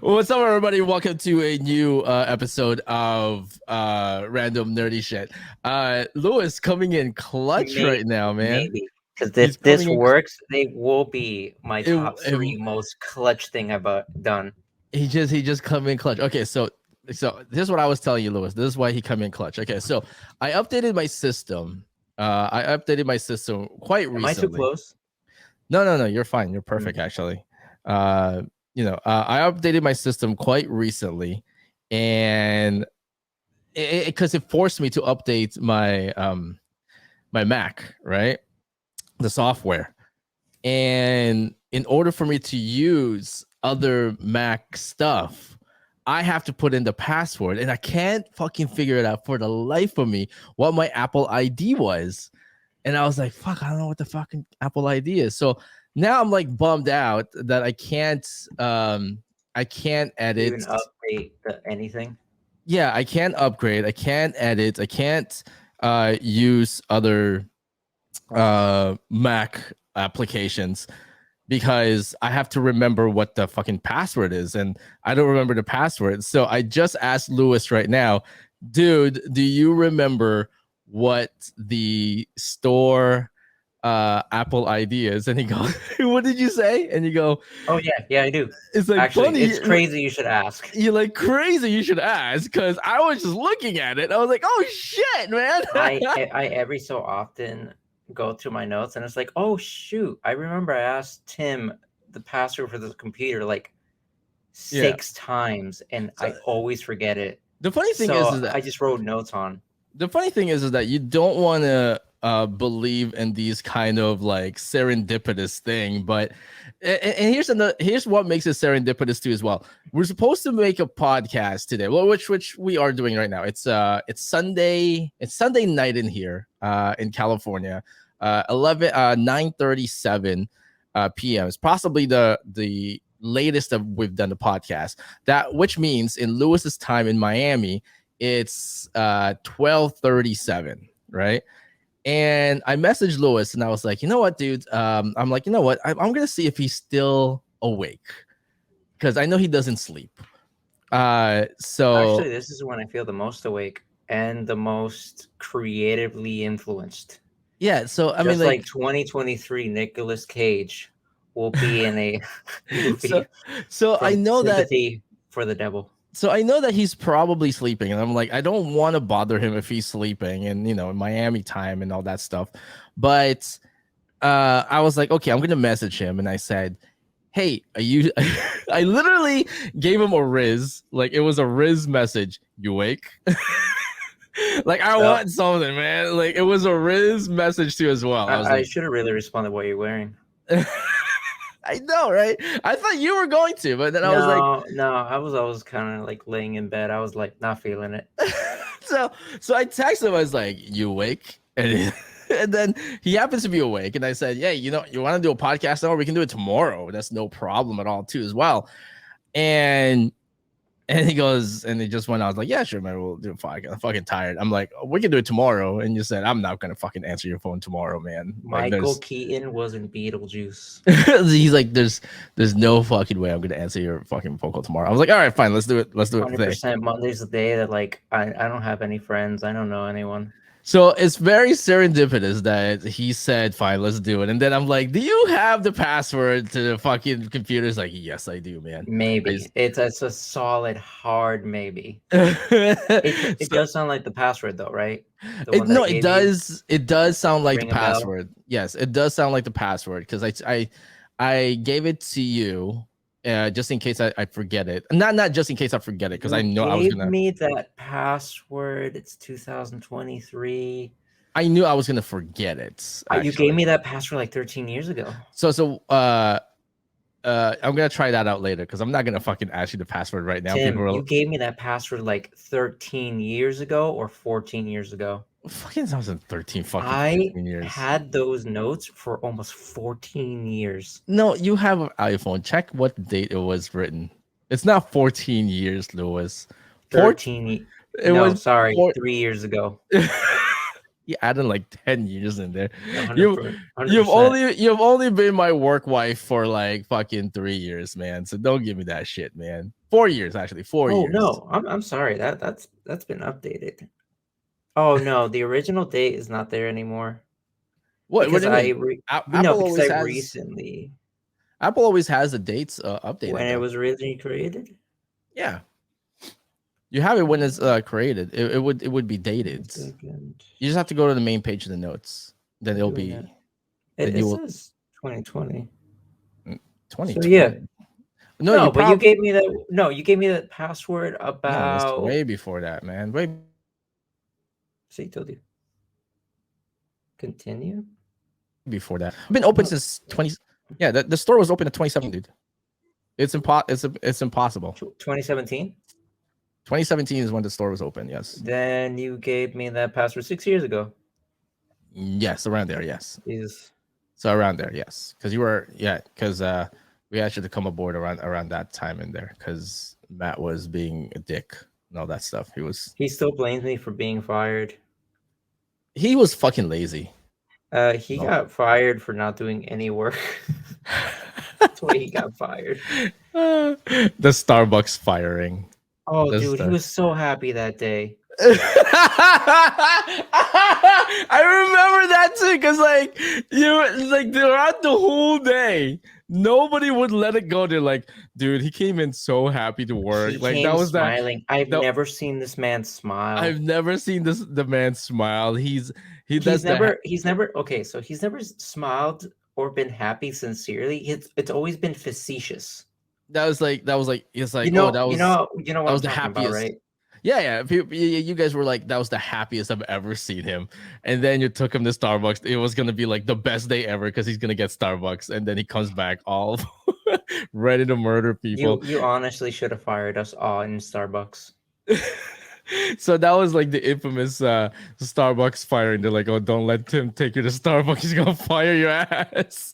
What's up, everybody? Welcome to a new episode of Random Nerdy Shit. Lewis coming in clutch right now, man. Maybe. Because He's if this coming in. works, they will be my It, top three most clutch thing I've done. he just come in clutch. Okay, so this is what I was telling you, Lewis. This is why he come in clutch. Okay, so I updated my system. Quite recently. Am I too close? No. You're fine. You're perfect, actually. I updated my system quite recently, and because it forced me to update my my Mac, right? The software. And in order for me to use other Mac stuff, I have to put in the password, and I can't fucking figure it out for the life of me what my Apple ID was. And I was like, fuck, I don't know what the fucking Apple ID is. So now I'm like bummed out that I can't edit. Even update anything? Yeah, I can't upgrade. I can't edit. I can't use other Mac applications because I have to remember what the fucking password is, and I don't remember the password. So I just asked Lewis right now, dude, do you remember what the store Apple ID is? And he goes, what did you say? And you go, oh yeah, I do. It's like, actually funny. It's crazy you should ask. You're like, crazy you should ask, because I was just looking at it. I was like, oh shit, man. I every so often go through my notes and it's like, oh shoot, I remember I asked Tim the password for the computer like 6 times and I always forget it. The funny thing is that I just wrote notes on. The funny thing is that you don't want to believe in these kind of like serendipitous thing, but and here's what makes it serendipitous too as well. We're supposed to make a podcast today, well, which we are doing right now. It's Sunday night in here in California, 9:37 p.m. It's possibly the latest that we've done the podcast. That which means in Lewis's time in Miami, it's 12:37, right? And I messaged Lewis and I was like, you know what, dude? I'm like, you know what? I'm gonna see if he's still awake because I know he doesn't sleep. So actually, this is when I feel the most awake and the most creatively influenced. Yeah, so I mean, like 2023, Nicolas Cage will be in a movie. So I know Sympathy for the Devil. So I know that he's probably sleeping, and I'm like, I don't want to bother him if he's sleeping, and in Miami time and all that stuff. But I was like, okay, I'm gonna message him, and I said, hey, are you? I literally gave him a Rizz, like it was a Rizz message. You awake? Like I want something, man. Like it was a Rizz message too as well. I should have really responded what you're wearing. I know, right? I thought you were going to, but then I was like, no, I was kind of like laying in bed. I was like not feeling it. so I texted him. I was like, you awake? And then he happens to be awake. And I said, yeah, you want to do a podcast now? We can do it tomorrow. That's no problem at all too as well. And he goes, and he just went, I was like, yeah, sure, man, we'll do it. I'm fucking tired. I'm like, we can do it tomorrow. And you said, I'm not going to fucking answer your phone tomorrow, man. Michael Keaton was in Beetlejuice. He's like, there's no fucking way I'm going to answer your fucking phone call tomorrow. I was like, all right, fine, let's do it. 100% Monday's the day that like, I don't have any friends. I don't know anyone. So it's very serendipitous that he said, fine, let's do it. And then I'm like, do you have the password to the fucking computer? It's like, yes, I do, man. Maybe. It's a solid, hard maybe. It does sound like the password though, right? It does. It does sound like the password. Yes, it does sound like the password because I gave it to you. Just in case I forget it. Not just in case I forget it, because I know I was gonna. Give me that password. It's 2023. I knew I was gonna forget it. You gave me that password like 13 years ago. So I'm gonna try that out later because I'm not gonna fucking ask you the password right now. Tim, you gave me that password like 13 years ago or 14 years ago. Fucking 2013 fucking years. I had those notes for almost 14 years. No, you have an iPhone. Check what date it was written. It's not 14 years, Lewis. 13. It was 3 years ago. You added like 10 years in there. 100%. You've only been my work wife for like fucking 3 years, man. So don't give me that shit, man. 4 years actually, 4 Oh years. no, I'm sorry. That's been updated. Oh no, the original date is not there anymore. What Because do you mean? no, Apple because I always has recently the dates when updated it though. was originally created. Yeah. You have it when it's created. It would be dated. Second, You just have to go to the main page of the notes. Then I'm it'll doing that. be then It you will says 2020. So yeah, 2020. No, you no, but you probably gave me that. No, you gave me that password no, that's about. way before that, man. Way See, told you. Continue. before that. I've been open No, since 20. Yeah, the store was open in 2017, dude. It's impossible. 2017. 2017 is when the store was open. Yes. Then you gave me that password 6 years ago. Yes, around there. Yes. Is So around there. Yes, because you were because we actually to come aboard around that time in there because Matt was being a dick and all that stuff. he still blames me for being fired? He was fucking lazy. He No. got fired for not doing any work. That's why he got fired. The Starbucks firing. Oh, dude, he was so happy that day. I remember that too, because like you like throughout the whole day, nobody would let it go. They're like, dude, he came in so happy to work. He Like came that was that. smiling. I've No, never seen this man smile. I've never seen the man smile. He He's does never okay, so he's never smiled or been happy sincerely. It's always been facetious. that was like it's like, You oh, know, you know what I'm the talking about, happiest. right? Yeah. You guys were like, that was the happiest I've ever seen him. And then you took him to Starbucks. It was gonna be like the best day ever because he's gonna get Starbucks. And then he comes back all ready to murder people. You honestly should have fired us all in Starbucks. So that was like the infamous Starbucks firing. They're like, oh, don't let him take you to Starbucks. He's gonna fire your ass.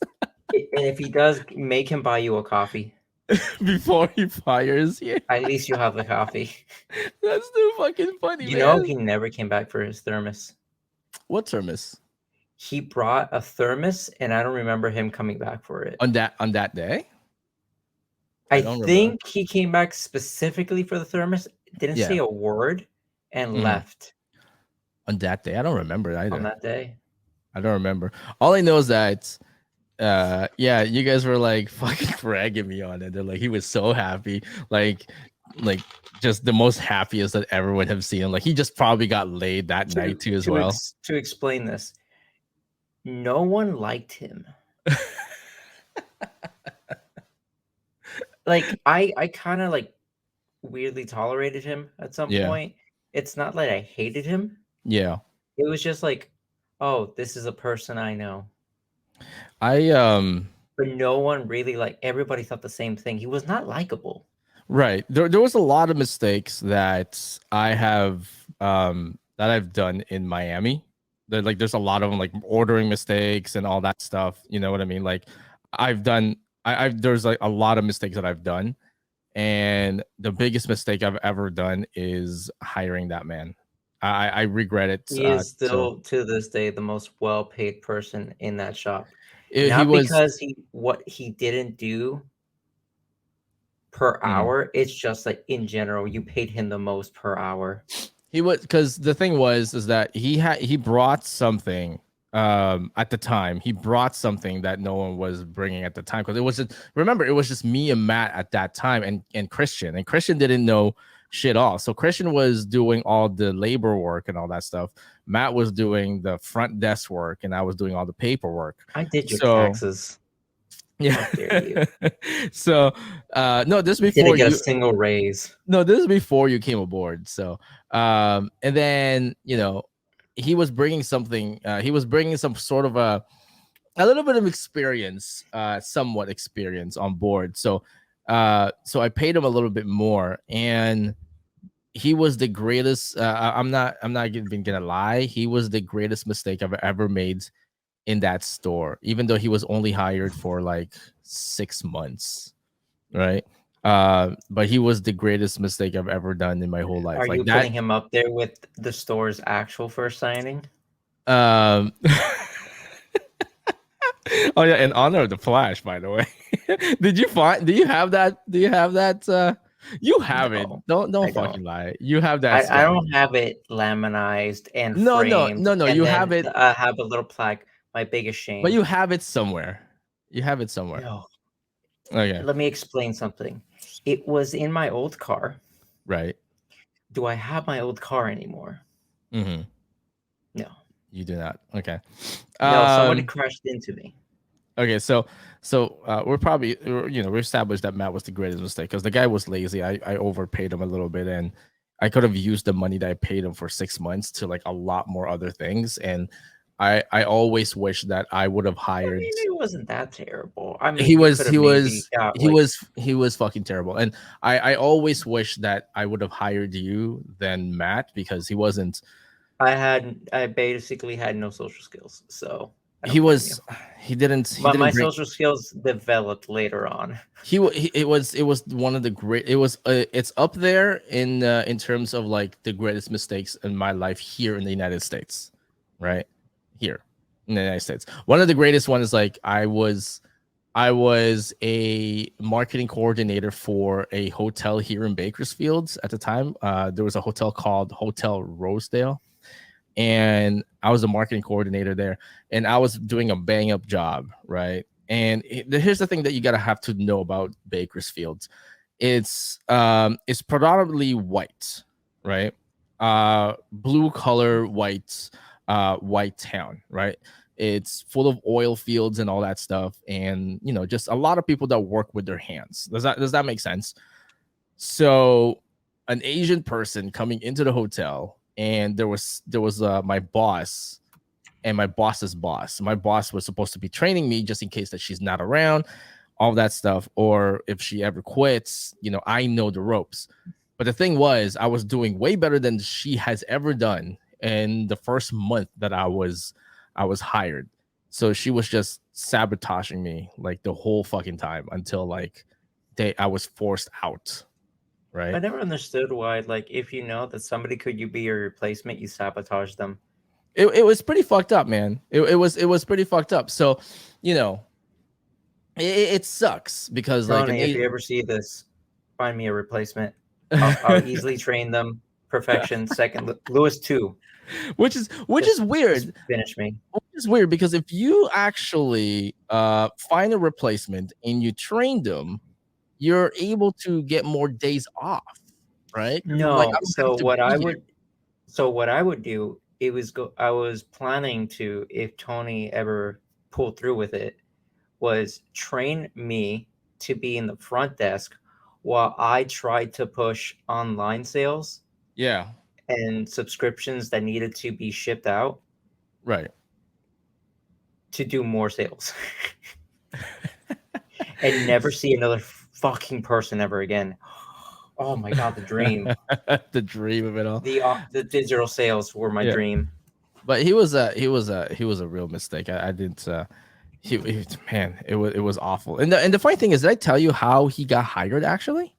And if he does, make him buy you a coffee. Before he fires you. At least you'll have the coffee. That's too fucking funny, You man. know, he never came back for his thermos. What thermos? He brought a thermos, and I don't remember him coming back for it. On that day? I don't remember. think he came back specifically for the thermos, didn't say a word, and left. On that day? I don't remember either. On that day? I don't remember. All I know is that you guys were like fucking ragging me on it. They're like, he was so happy, like just the most happiest that everyone have seen him. Like he just probably got laid that night too as well. To explain this, no one liked him. Like I kind of like weirdly tolerated him at some point. It's not like I hated him. Yeah. It was just like, oh, this is a person I know. But no one really like everybody thought the same thing. He was not likable. Right. There was a lot of mistakes that I have that I've done in Miami. Like there's a lot of them, like ordering mistakes and all that stuff. You know what I mean? Like I've done there's like a lot of mistakes that I've done. And the biggest mistake I've ever done is hiring that man. I regret it. He is still to this day the most well-paid person in that shop. Not because what he didn't do per hour. It's just like in general, you paid him the most per hour. He was, because the thing is that he brought something at the time. He brought something that no one was bringing at the time, because it was just me and Matt at that time, and Christian didn't know shit all. So Christian was doing all the labor work and all that stuff. Matt was doing the front desk work, and I was doing all the paperwork. I did your taxes. Yeah. How dare you? So no, this before didn't get a single raise. No, this is before you came aboard. So and then he was bringing something. He was bringing some sort of a little bit of experience, somewhat experience on board. So I paid him a little bit more, and he was the greatest. I'm not even gonna lie. He was the greatest mistake I've ever made in that store, even though he was only hired for like 6 months, right? But he was the greatest mistake I've ever done in my whole life. Are like you that, putting him up there with the store's actual first signing? Um, oh yeah, in honor of the Flash, by the way. Did you find? Do you have that? Do you have that? You have it. No, Don't I fucking don't. lie. You have that I sketch. don't have it laminized and No, no, framed, no, no. and You then have it, I have a little plaque. My biggest but shame. you have it somewhere. You have it somewhere. No, Okay. let me explain something. It was in my old car. Right. Do I have my old car anymore? Mm-hmm. No. You do not. Okay. No, somebody Um. crashed into me. Okay. We're probably we established that Matt was the greatest mistake because the guy was lazy. I overpaid him a little bit, and I could have used the money that I paid him for 6 months to like a lot more other things. And I always wish that I would have I hired. mean, it wasn't that terrible. I He mean, you was could have he maybe was got he like was he was fucking terrible, and I always wish that I would have hired you than Matt because he wasn't. I basically had no social skills, so I He don't blame you. was he My didn't bring. social skills developed later on. It was one of the great. It's up there in terms of like the greatest mistakes in my life here in the United States, right here in the United States. One of the greatest one is like I was a marketing coordinator for a hotel here in Bakersfield at the time. There was a hotel called Hotel Rosedale, and I was a marketing coordinator there, and I was doing a bang up job, right? And here's the thing that you gotta have to know about Bakersfield. It's predominantly white, right? Blue color white town, right? It's full of oil fields and all that stuff, and just a lot of people that work with their hands. Does that make sense? So an Asian person coming into the hotel, and there was my boss and my boss's boss. My boss was supposed to be training me just in case that she's not around, all that stuff, or if she ever quits, I know the ropes. But the thing was, I was doing way better than she has ever done in the first month that I was hired. So she was just sabotaging me like the whole fucking time until like I was forced out. I Right. never understood why, like, if you know that somebody could be your replacement, you sabotage them. It was pretty fucked up, man. It was pretty fucked up. So, you know, it sucks because like Tony, if you ever see this, find me a replacement. I'll easily train them. Perfection. Second, Lewis 2. which is Just weird. finish me. Which is weird because if you actually find a replacement and you train them, you're able to get more days off, right? I'm like, No, I don't have to be here. what I would do, I was planning to, if Tony ever pulled through with it, was train me to be in the front desk while I tried to push online sales Yeah, and subscriptions that needed to be shipped out right. to do more sales and never see another fucking person ever again. Oh my god, the dream. The dream of it all. The digital sales were my Yeah, dream. but he was a real mistake. I didn't. Man, it was awful. And the funny thing is, did I tell you how he got hired? Actually,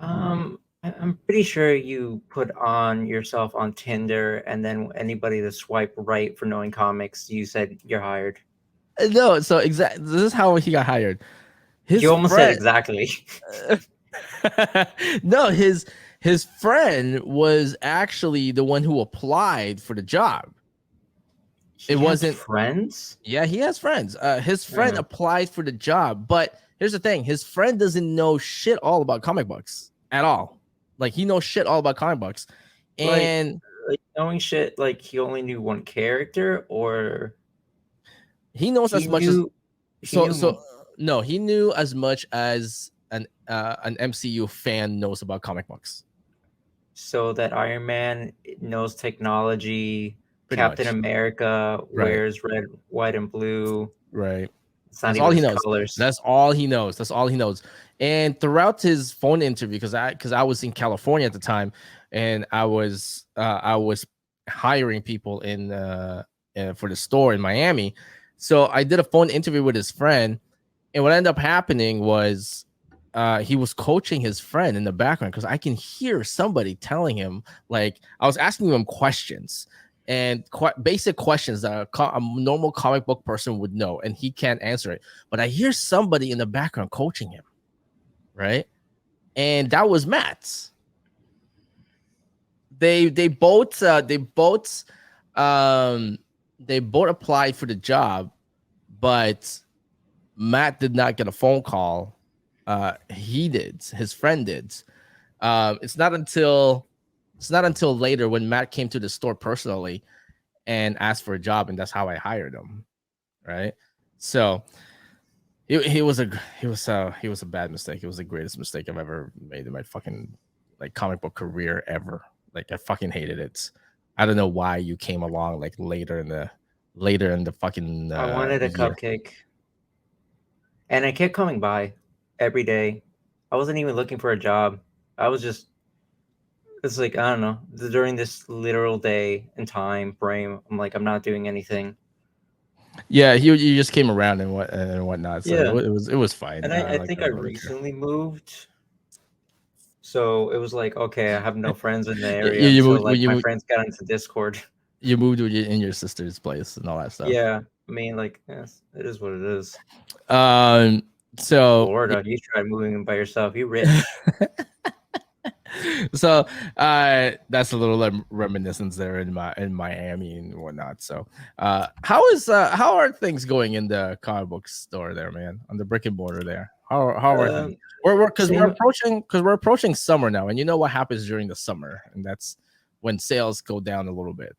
I'm pretty sure you put on yourself on Tinder, and then anybody to swipe right for knowing comics, you said you're hired. no. So this is how he got hired. His You almost said friend. exactly. No, his friend was actually the one who applied for the job. He It has wasn't. friends? Yeah, he has friends. His friend Mhm. applied for the job, but here's the thing: his friend doesn't know shit all about comic books at all. Like he knows shit all about comic books, Like, and knowing shit, like he only knew one character, or he knows he as much as. knew he So knew no, he knew as much as an MCU fan knows about comic books. so that Iron Man knows technology, Pretty Captain much. America Right. wears red, white, and blue. Right. It's not That's all even he his knows. colors. That's all he knows. That's all he knows. And throughout his phone interview, because I was in California at the time, and I was hiring people for the store in Miami. So I did a phone interview with his friend, and what ended up happening was he was coaching his friend in the background because I can hear somebody telling him, like, I was asking him questions, and basic questions that a normal comic book person would know, and he can't answer it. But I hear somebody in the background coaching him, right? And that was Matt's. They both applied for the job, but Matt did not get a phone call. He did. His friend did. It's not until later when Matt came to the store personally and asked for a job, and that's how I hired him. Right. So he was a bad mistake. It was the greatest mistake I've ever made in my fucking like comic book career ever. Like I fucking hated it. I don't know why you came along like later in the fucking I wanted a year. cupcake. And I kept coming by every day. I wasn't even looking for a job. I was just, it's like, I don't know, during this literal day and time frame, I'm like, I'm not doing anything. Yeah, you just came around and whatnot. So Yeah. it was fine. And I Like think I I really care. recently moved. So it was like, okay, I have no friends in the area You until moved like my friends got into Discord. you moved in your sister's place and all that stuff. Yeah. I mean, like, yes, it is what it is. So Florida, you tried moving in by yourself. You rich. so that's a little reminiscence there in Miami and whatnot. So how are things going in the comic book store there, man, on the brick and mortar there? How are things? We're approaching summer now, and you know what happens during the summer, and that's when sales go down a little bit.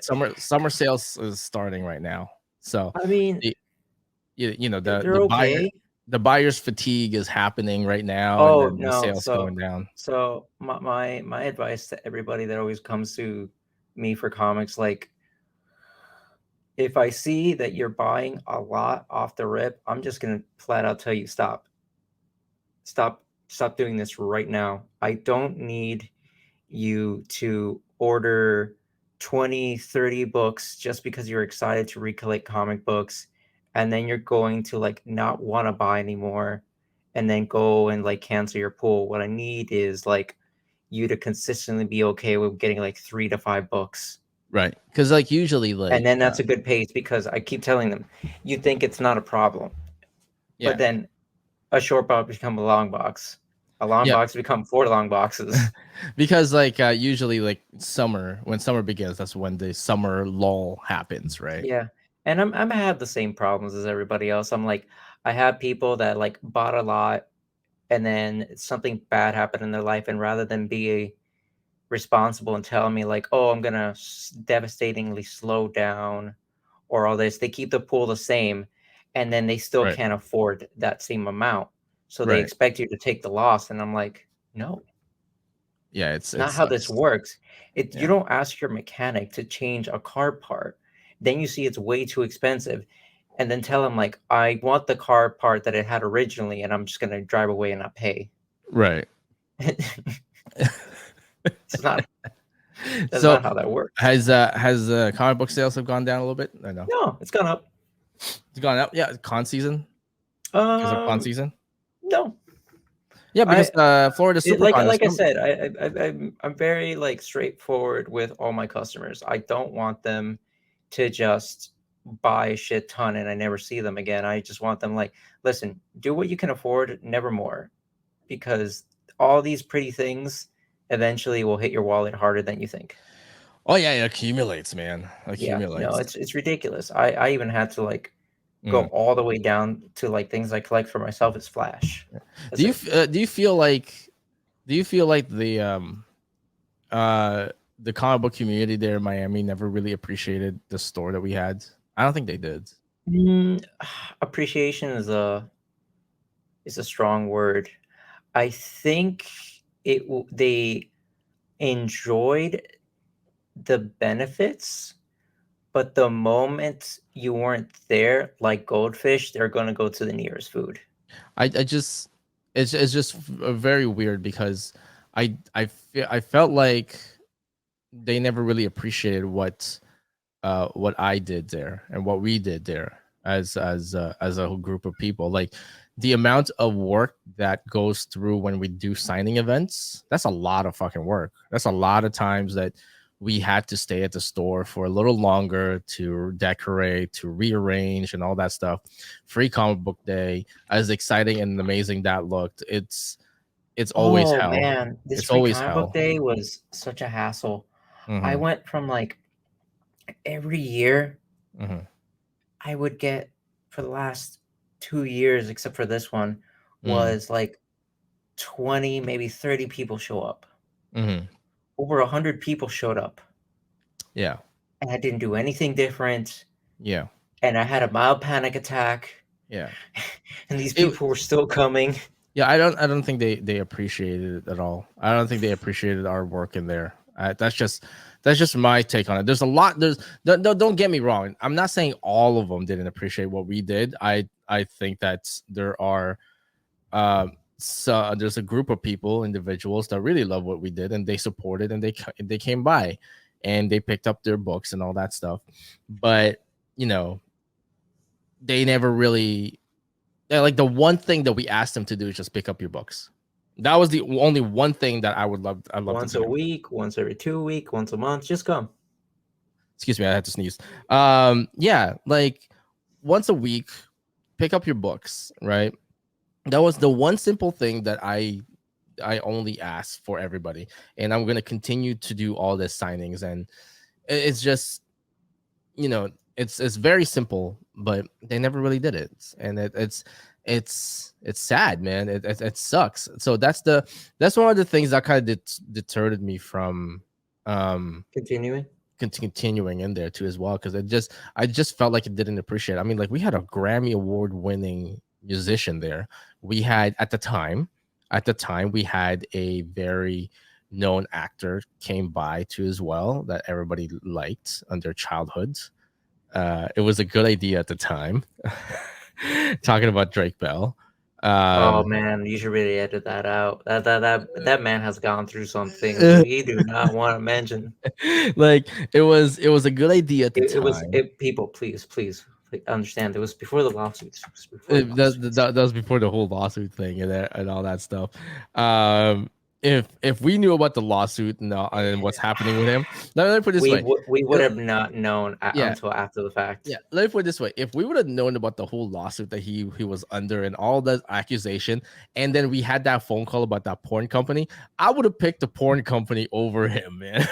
Summer sales is starting right now. So I mean, you know they're okay. the buyer's fatigue is happening right now, and Oh then the no, sales going down. so my advice to everybody that always comes to me for comics, like if I see that you're buying a lot off the rip, I'm just gonna flat out tell you stop. Stop doing this right now. I don't need you to order 20, 30 books just because you're excited to recollect comic books, and then you're going to like not want to buy anymore and then go and like cancel your pool. What I need is like you to consistently be okay with getting like 3 to 5 books. Right. Because like usually like And then that's a good pace, because I keep telling them, you think it's not a problem. yeah. But then a short box become a long box. A long box become 4 long boxes. Because like usually like when summer begins, that's when the summer lull happens, right? Yeah. And I'm have the same problems as everybody else. I'm like, I have people that like bought a lot and then something bad happened in their life, and rather than be responsible and tell me like, oh, I'm gonna devastatingly slow down or all this, they keep the pool the same, and then they still Right. can't afford that same amount. So they Right. expect you to take the loss, and I'm like, no. Yeah, It's not it how this sucks. works. You Yeah. don't ask your mechanic to change a car part. Then you see it's way too expensive, and then tell him like, I want the car part that it had originally, and I'm just gonna drive away and not pay. Right. It's not. That's So not how that works. has comic book sales have gone down a little bit? I know. No, it's gone up. It's gone up. Yeah, con season. Because of con season. No. Yeah, because Florida SuperCon is Like I coming. said, I'm very like straightforward with all my customers. I don't want them to just buy a shit ton and I never see them again. I just want them like, listen, do what you can afford, never more, because all these pretty things eventually will hit your wallet harder than you think. Oh yeah, it accumulates, man. Yeah, no, Accumulates. it's ridiculous. I even had to like go Mm. all the way down to like things I collect for myself is Flash. That's it. Do you feel like the comic book community there in Miami never really appreciated the store that we had? I don't think they did. Appreciation is a strong word. I think they enjoyed the benefits, but the moment you weren't there, like goldfish, they're gonna go to the nearest food. I just it's just very weird because I felt like they never really appreciated what I did there and what we did there as a whole group of people. Like the amount of work that goes through when we do signing events, that's a lot of fucking work. That's a lot of times that we had to stay at the store for a little longer to decorate, to rearrange, and all that stuff. Free comic book day, as exciting and amazing that looked, it's always Oh hell. man, this It's free always comic book hell. day was such a hassle. I Mm-hmm. went from like every year Mm-hmm. I would get for the last 2 years, except for this one, was like 20, maybe 30 people show up. Mm-hmm. Over 100 people showed up. Yeah. And I didn't do anything different. Yeah. And I had a mild panic attack. Yeah. And these It, people were still coming. yeah, I don't think they appreciated it at all. I don't think they appreciated our work in there. That's just my take on it. There's a lot. Don't get me wrong. I'm not saying all of them didn't appreciate what we did. I think that there are so there's a group of people, individuals that really love what we did, and they supported, and they came by, and they picked up their books and all that stuff. But they never really, like, the one thing that we asked them to do is just pick up your books. That was the only one thing that I'd love Once to a do. week, once every 2 weeks, once a month, just come. Excuse me, I had to sneeze. Yeah, like once a week, pick up your books, right? That was the one simple thing that I only asked for everybody, and I'm gonna continue to do all this signings, and it's just, it's very simple, but they never really did it, and it's sad, man. It sucks. So that's one of the things that kind of deterred me from Continuing. continuing in there too as well, because I just felt like it didn't appreciate it. I mean, like, we had a Grammy Award winning musician there. We had at the time we had a very known actor came by too as well, that everybody liked on their childhoods. It was a good idea at the time. Talking about Drake Bell. Oh Um, man, you should really edit that out. That man has gone through some things we do not want to mention. like, it was a good idea at the It was time. people, please understand. It was before the lawsuits. It was before the That, lawsuits. that was before the whole lawsuit thing and all that stuff. Um, if we knew about the lawsuit and what's happening with him, let me put it this way. We would have not known Yeah, until after the fact. yeah. Let me put it this way: if we would have known about the whole lawsuit that he was under and all that accusation, and then we had that phone call about that porn company, I would have picked the porn company over him, man.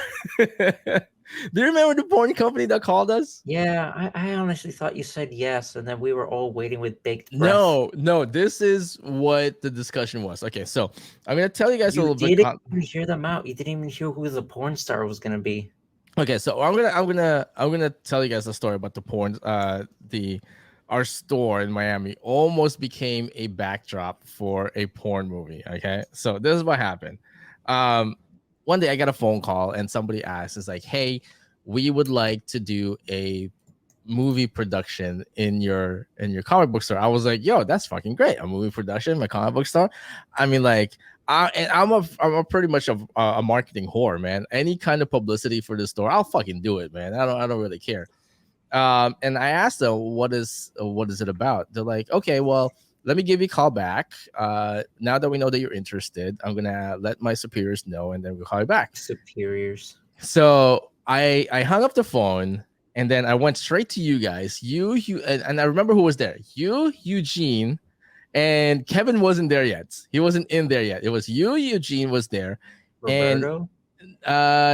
Do you remember the porn company that called us? Yeah, I honestly thought you said yes, and then we were all waiting with bated breath. No, this is what the discussion was. Okay, so I'm gonna tell you guys a You little bit. didn't even hear them out. You didn't even hear who the porn star was gonna be. Okay, so I'm gonna tell you guys a story about the porn. Our store in Miami almost became a backdrop for a porn movie. Okay, so this is what happened. One day I got a phone call and somebody asked, "It's like, hey, we would like to do a movie production in your comic book store." I was like, "Yo, that's fucking great! A movie production in my comic book store." I mean, like, I'm a pretty much a marketing whore, man. Any kind of publicity for the store, I'll fucking do it, man. I don't really care. And I asked them, what is it about? They're like, okay, well, let me give you a call back. Now that we know that you're interested, I'm gonna let my superiors know, and then we'll call you back. Superiors. So I hung up the phone, and then I went straight to you guys. You and I remember who was there. You, Eugene, and Kevin wasn't there yet. He wasn't in there yet. It was you, Eugene was there, and Roberto.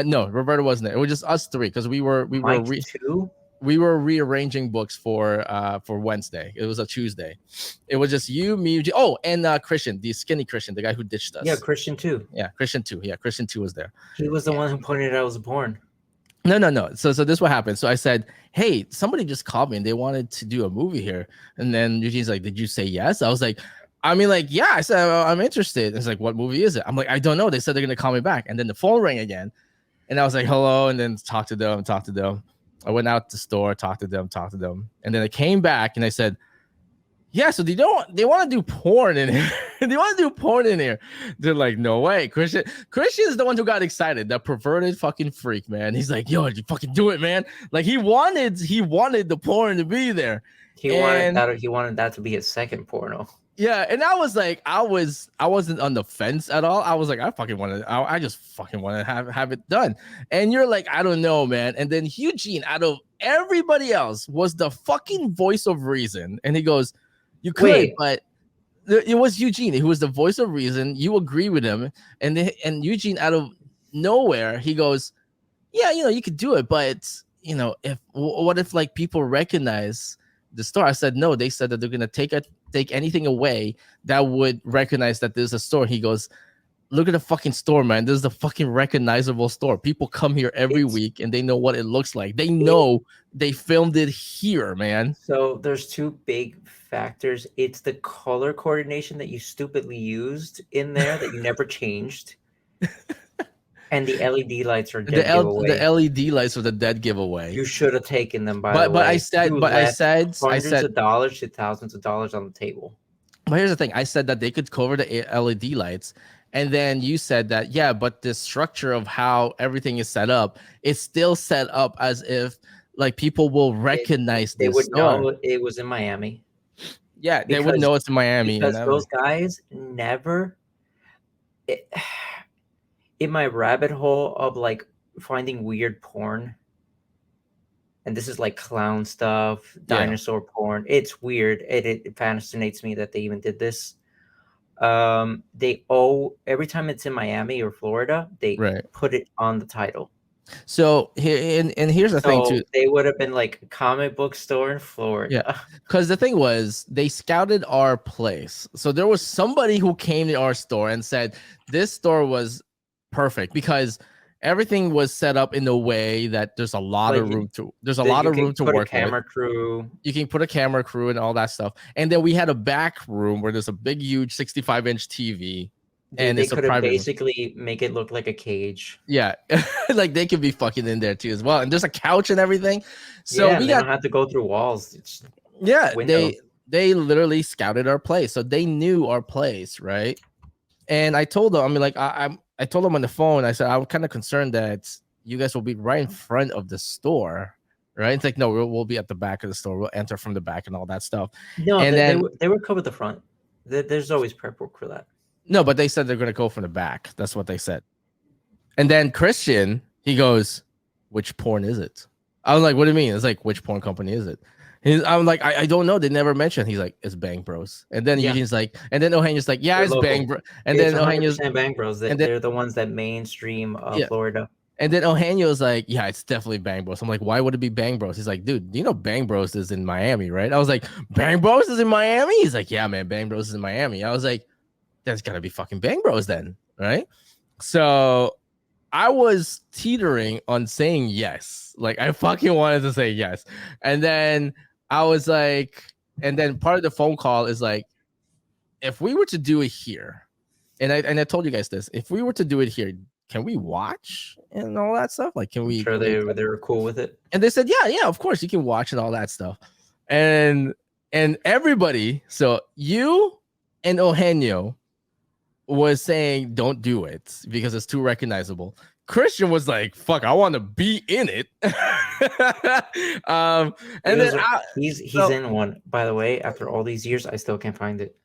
no, Roberto wasn't there. It was just us three, because Mike too. we were rearranging books for Wednesday. It was a Tuesday. It was just you, me, Eugene. Oh, and Christian, the skinny Christian, the guy who ditched us. Yeah, Christian too. Yeah, Christian too. Yeah, Christian too was there. He was the one who pointed out it was a porn. No. So this is what happened. So I said, hey, somebody just called me and they wanted to do a movie here. And then Eugene's like, did you say yes? I was like, I mean, like, yeah. I said, I'm interested. It's like, what movie is it? I'm like, I don't know. They said they're gonna call me back. And then the phone rang again. And I was like, hello. And then talk to them. I went out to the store, talked to them. And then I came back and I said, Yeah, so they want to do porn in here. They want to do porn in here. They're like, no way. Christian is the one who got excited. That perverted fucking freak, man. He's like, yo, you fucking do it, man. Like he wanted the porn to be there. He wanted that to be his second porno. Yeah, and I was like, I wasn't on the fence at all. I was like, I just fucking want to have it done. And you're like, I don't know, man. And then Eugene, out of everybody else, was the fucking voice of reason. And he goes, you could, but it was Eugene who was the voice of reason. You agree with him, and Eugene, out of nowhere, he goes, yeah, you could do it, but what if like people recognize the store? I said no. They said that they're gonna take anything away that would recognize that there's a store. He goes, look at the fucking store, man. This is a fucking recognizable store. People come here every week and they know what it looks like. They know they filmed it here, man. So there's two big factors. It's the color coordination that you stupidly used in there that you never changed. And the LED lights are dead giveaway. The LED lights were the dead giveaway. You should have taken them, by the way. But I said hundreds of dollars to thousands of dollars on the table. But here's the thing. I said that they could cover the LED lights. And then you said that, yeah, but the structure of how everything is set up, it's still set up as if like people will recognize this. They would know it was in Miami. Yeah, they would know it's in Miami. Because those guys never... in my rabbit hole of like finding weird porn, and this is like clown stuff, dinosaur porn. It's weird. It fascinates me that they even did this. They every time it's in Miami or Florida, they put it on the title. So here's the thing too. They would have been like a comic book store in Florida. Yeah, because the thing was they scouted our place. So there was somebody who came to our store and said this store was perfect because everything was set up in a way that there's a lot of room to work camera crew. You can put a camera crew and all that stuff. And then we had a back room where there's a big, huge 65-inch TV. And they could have basically make it look like a cage. Yeah, like they could be fucking in there too as well. And there's a couch and everything. So we don't have to go through walls. It's they literally scouted our place, so they knew our place, right? And I told them, I mean, like I told them on the phone, I said, I'm kind of concerned that you guys will be right in front of the store, right? It's like, no, we'll be at the back of the store. We'll enter from the back and all that stuff. No, and they would cover the front. There's always prep work for that. No, but they said they're going to go from the back. That's what they said. And then Christian, he goes, which porn is it? I was like, what do you mean? It's like, which porn company is it? I'm like, I don't know. They never mentioned. He's like, it's Bang Bros. And then Eugene's like, and then Eugenio's like, yeah, it's Bang Bros. And then Eugenio's Bang Bros. They're the ones that mainstream Florida. And then Eugenio's like, yeah, it's definitely Bang Bros. I'm like, why would it be Bang Bros? He's like, dude, you know Bang Bros is in Miami, right? I was like, Bang Bros is in Miami? He's like, yeah, man, Bang Bros is in Miami. I was like, that's gotta be fucking Bang Bros then, right? So I was teetering on saying yes. Like I fucking wanted to say yes. And then I was like, and then part of the phone call is like, if we were to do it here, and I told you guys this, if we were to do it here, can we watch and all that stuff? Like, can we? I'm sure they were cool with it. And they said, yeah, of course you can watch and all that stuff. And everybody, so you and Eugenio was saying, don't do it because it's too recognizable. Christian was like, fuck, I want to be in it. And then he's in one, by the way. After all these years, I still can't find it.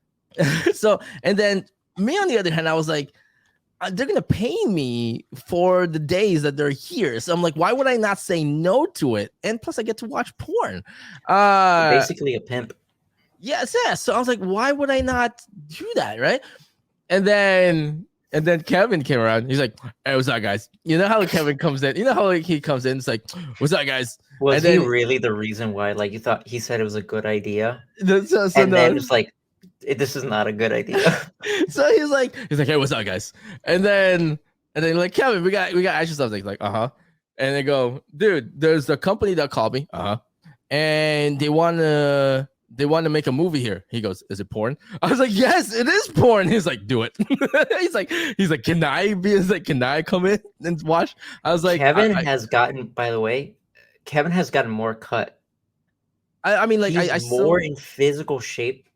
So, and then me on the other hand, I was like, they're gonna pay me for the days that they're here. So I'm like, why would I not say no to it? And plus, I get to watch porn. Basically, a pimp. Yes. So I was like, why would I not do that, right? And then Kevin came around. He's like, hey, what's up, guys? You know how Kevin comes in? You know how he comes in? It's like, what's up, guys? Was he really the reason why? Like, you thought he said it was a good idea? Then it's like, this is not a good idea. So he's like, hey, what's up, guys? And then like, Kevin, we got action stuff. Like, uh-huh. And they go, dude, there's a company that called me. Uh-huh. And they want to make a movie here. He goes, is it porn? I was like, yes, it is porn. He's like, do it. he's like, can I come in and watch? I was like, Kevin has gotten more cut. I mean, like, he's more in physical shape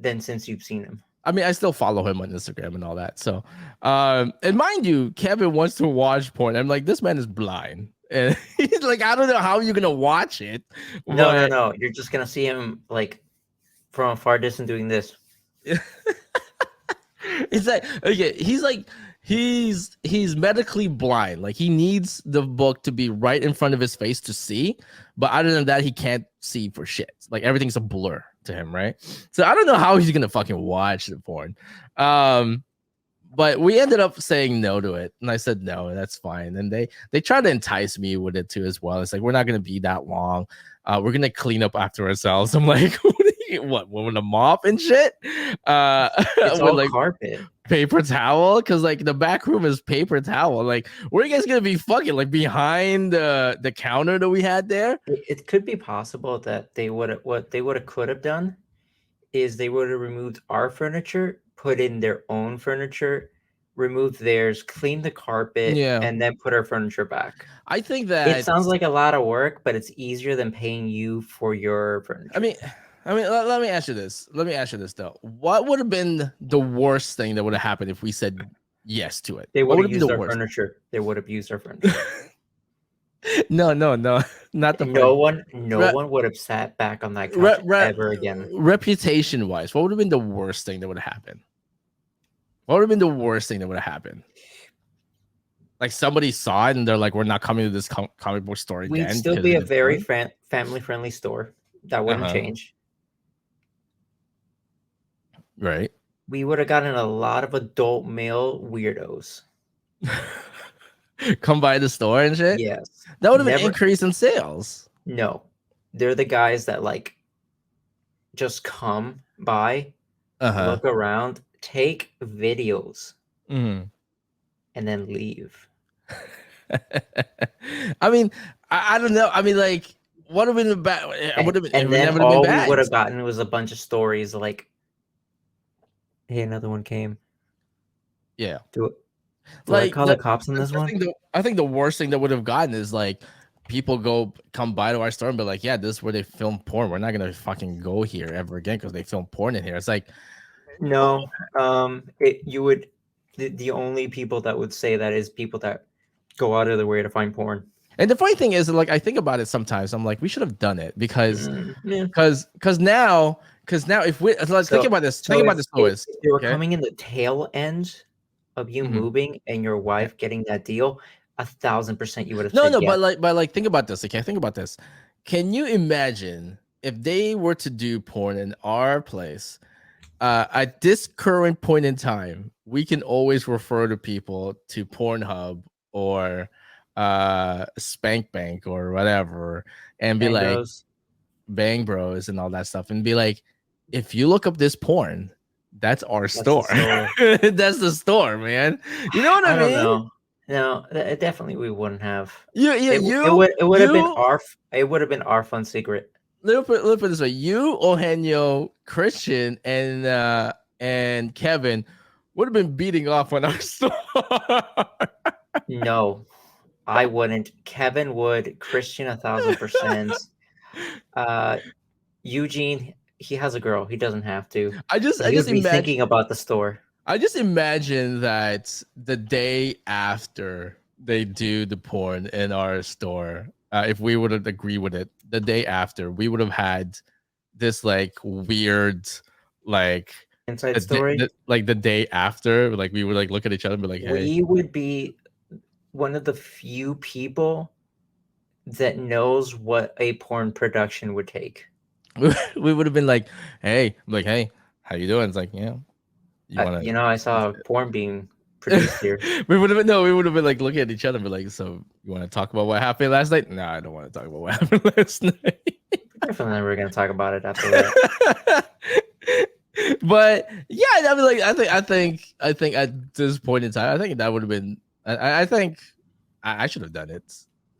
than since you've seen him. I mean, I still follow him on Instagram and all that. So, and mind you, Kevin wants to watch porn. I'm like, this man is blind. And he's like, I don't know how you're gonna watch it. No. You're just gonna see him like from a far distance doing this. It's like, okay, he's medically blind. Like he needs the book to be right in front of his face to see. But other than that, he can't see for shit. Like everything's a blur to him, right? So I don't know how he's gonna fucking watch the porn. But we ended up saying no to it, and I said no, that's fine. And they tried to entice me with it too as well. It's like we're not gonna be that long. We're gonna clean up after ourselves. I'm like, what? With a mop and shit? It's with all like carpet, paper towel, because like the back room is paper towel. Like, where are you guys gonna be fucking? Like behind the counter that we had there? It could be possible that what they could have done is they would have removed our furniture, put in their own furniture, removed theirs, cleaned the carpet, Yeah, and then put our furniture back. I think It that sounds like a lot of work, but it's easier than paying you for your furniture. I mean, let me ask you this. Let me ask you this though. What would have been the worst thing that would have happened if we said yes to it? They What would would have have been used the our worst? furniture. They would have used our furniture. No, not the No Re- one would have sat back on that couch ever again. reputation wise. What would have been the worst thing that would have happened? What would have been the worst thing that would have happened? Like somebody saw it and they're like, "We're not coming to this comic book store again." We'd still because be it a is very porn? family-friendly store. That wouldn't change. Right. We would have gotten a lot of adult male weirdos. Come by the store and shit. Yes. That would have been an increase in sales. No. They're the guys that like just come by, look around, take videos, and then leave. I mean, I don't know. I mean, like, what would have been bad? It would have been, And then would have all been we bad. would have gotten was a bunch of stories like, "Hey, another one came." Yeah. Do Like, I call the cops on this one? I think the worst thing that would have gotten is like people come by to our store and be like, "Yeah, this is where they film porn. We're not gonna fucking go here ever again because they film porn in here." It's like, No. You would. The only people that would say that is people that go out of their way to find porn. and the funny thing is, like, I think about it sometimes. I'm like, we should have done it because Yeah. now if we let's think about this. Think about this, Louis. If they were coming in the tail end of you moving and your wife getting that deal, 1,000% you would have said yes. but like think about this. Okay, think about this. Can you imagine if they were to do porn in our place? At this current point in time, we can always refer to people to Pornhub or Spank Bank or whatever, and be Bang like Bros. Bang Bros and all that stuff, and be like, if you look up this porn, that's our store. That's the store, man. You know what I mean? Don't know. No, definitely we wouldn't have. It would have been our fun secret. Let's put it this way: you, Eugenio, Christian, and Kevin would have been beating off on our store. No, I wouldn't. Kevin would. Christian 1,000%. Eugene, he has a girl. He doesn't have to. I just be thinking about the store. I just imagine that the day after they do the porn in our store, if we would have agreed with it, the day after we would have had this like weird like inside story. Like the day after, like we would like look at each other and be like, "Hey." We would be one of the few people that knows what a porn production would take. We would have been like, "Hey," I'm like, "Hey, how you doing?" It's like, "Yeah." I saw porn being produced here. we would have been like looking at each other and be like, "So you want to talk about what happened last night?" No, I don't want to talk about what happened last night. Definitely we're gonna talk about it after that. But yeah, I mean, like I think at this point in time, I think that would have been. I think I should have done it.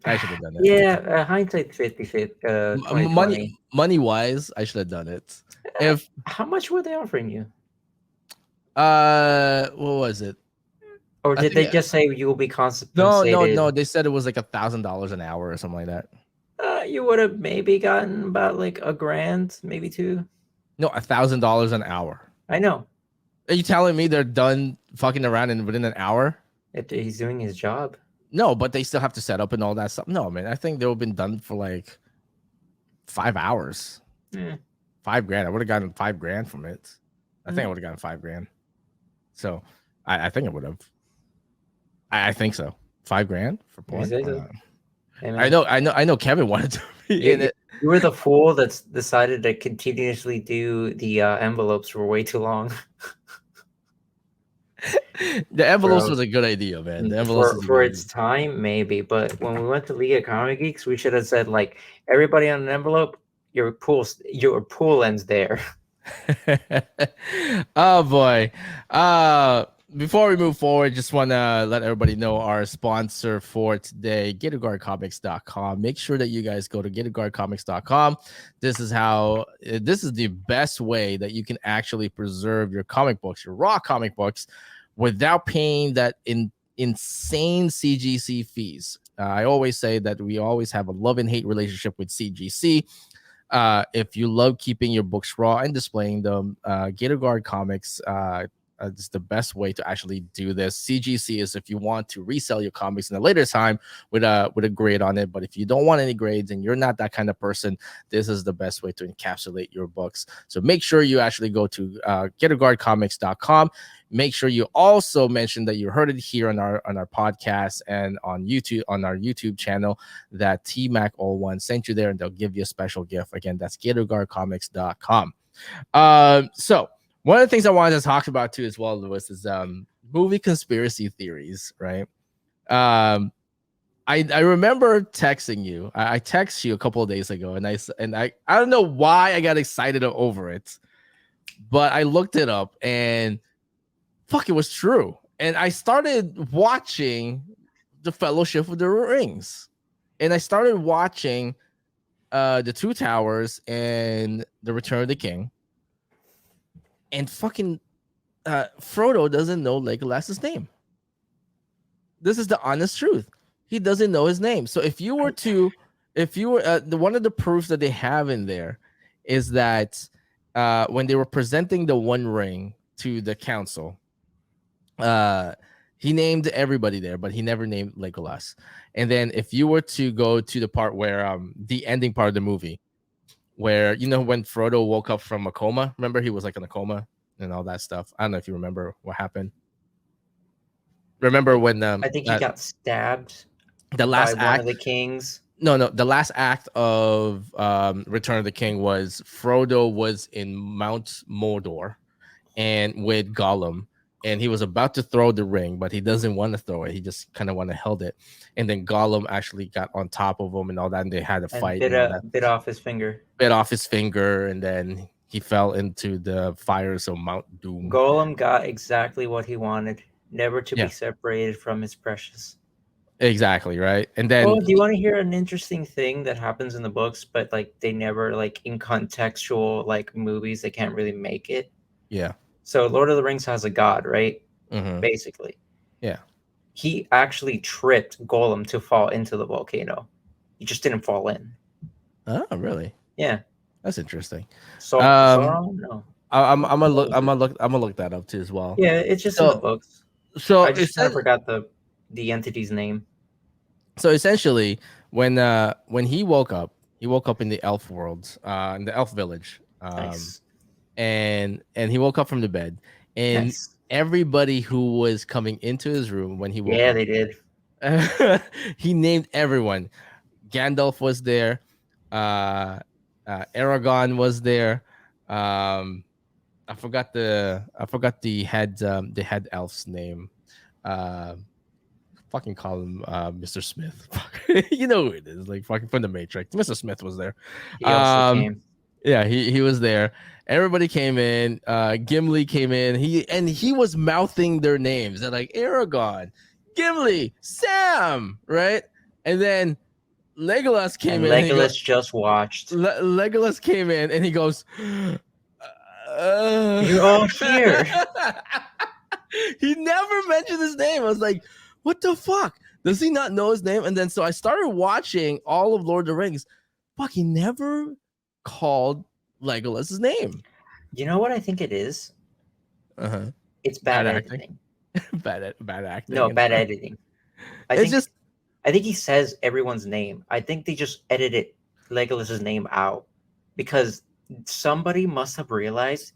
I should have done it. Yeah, hindsight 50/50. Money wise, I should have done it. If how much were they offering you? What was it? Or did they just say you will be compensated? No. They said it was like $1,000 an hour or something like that. You would have maybe gotten about like $1,000, maybe $2,000. No, $1,000 an hour. I know. Are you telling me they're done fucking around and within an hour? He's doing his job. No, but they still have to set up and all that stuff. No, man, I think they've been done for like 5 hours. Yeah. $5,000. I would have gotten $5,000 from it. I think I would have gotten $5,000. So I think I would have. I think so. $5,000 for porn. So. Hey, I know. Kevin wanted to be in it. You were the fool that's decided to continuously do the envelopes for way too long. The envelopes was a good idea, man. The envelopes for its time, maybe, but when we went to League of Comic Geeks, we should have said like everybody on an envelope, your pool ends there. Oh boy. Before we move forward, just want to let everybody know our sponsor for today, GatorGuardComics.com. Make sure that you guys go to GatorGuardComics.com. This is the best way that you can actually preserve your comic books, your raw comic books, without paying that insane CGC fees. I always say that we always have a love and hate relationship with CGC. If you love keeping your books raw and displaying them, Gator Guard Comics is the best way to actually do this. CGC is if you want to resell your comics in a later time with a grade on it. But if you don't want any grades and you're not that kind of person, this is the best way to encapsulate your books. So make sure you actually go to GatorGuardComics.com. Make sure you also mention that you heard it here on our podcast and on YouTube, on our YouTube channel, that TMac01 sent you there, and they'll give you a special gift. Again, that's GatorGuardComics.com. So one of the things I wanted to talk about too as well, Lewis, is movie conspiracy theories, right? I remember texting you. I texted you a couple of days ago, and I don't know why I got excited over it, but I looked it up and fuck, it was true. And I started watching the Fellowship of the Rings, and I started watching the Two Towers and the Return of the King. And fucking Frodo doesn't know Legolas's name. This is the honest truth. He doesn't know his name. So if you were one of the proofs that they have in there is that when they were presenting the One Ring to the council, he named everybody there, but he never named Legolas. And then if you were to go to the part where the ending part of the movie, where, you know, when Frodo woke up from a coma, remember he was like in a coma and all that stuff. I don't know if you remember what happened. Remember when I think he got stabbed. The last by act one of the kings. No, the last act of Return of the King was Frodo was in Mount Mordor and with Gollum, and he was about to throw the ring, but he doesn't want to throw it. He just kind of want to hold it. And then Gollum actually got on top of him and all that, and they had a fight. Bit off his finger. And then he fell into the fires of Mount Doom. Gollum got exactly what he wanted, never to be separated from his precious. Exactly, right? And then do you want to hear an interesting thing that happens in the books, but like they never, like in contextual like movies, they can't really make it? Yeah. So Lord of the Rings has a god, right? Mm-hmm. Basically. Yeah. He actually tripped Gollum to fall into the volcano. He just didn't fall in. Oh, really? Yeah. That's interesting. So no. I'm gonna look that up too as well. Yeah, it's just in the books. So I just kind of forgot the entity's name. So essentially, when he woke up in the elf world, in the elf village, nice. and he woke up from the bed, and everybody who was coming into his room when he woke up, they did. He named everyone. Gandalf was there. Aragorn was there. I forgot the head elf's name. Fucking call him Mr. Smith. You know who it is, like fucking from the Matrix. Mr. Smith was there. He also came. Yeah, he was there. Everybody came in. Gimli came in. He was mouthing their names. They're like Aragorn, Gimli, Sam, right? And then Legolas came in. Legolas just watched. Legolas came in and he goes, "You're all here." He never mentioned his name. I was like, what the fuck? Does he not know his name? And then so I started watching all of Lord of the Rings. Fuck, he never called Legolas's name. You know what I think it is? Uh-huh. It's Bad bad acting. editing. Bad acting No, and bad stuff. editing. I It's think just, I think he says everyone's name. I think they just edited Legolas's name out because somebody must have realized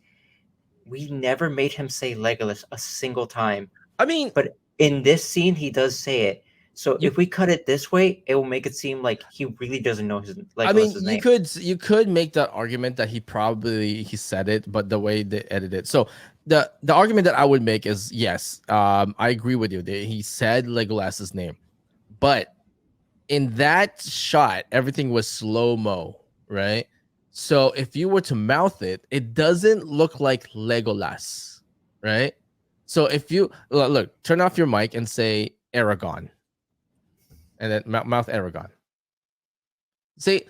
we never made him say Legolas a single time. I mean, But in this scene, he does say it. So you if we cut it this way, it will make it seem like he really doesn't know his I mean, Legolas's name. you could make that argument that he said it, but the way they edited it. So the argument that I would make is yes, I agree with you. He said Legolas's name, but in that shot, everything was slow mo, right? So if you were to mouth it, it doesn't look like Legolas, right? So if you look, turn off your mic and say Aragon, and then mouth Aragon. Say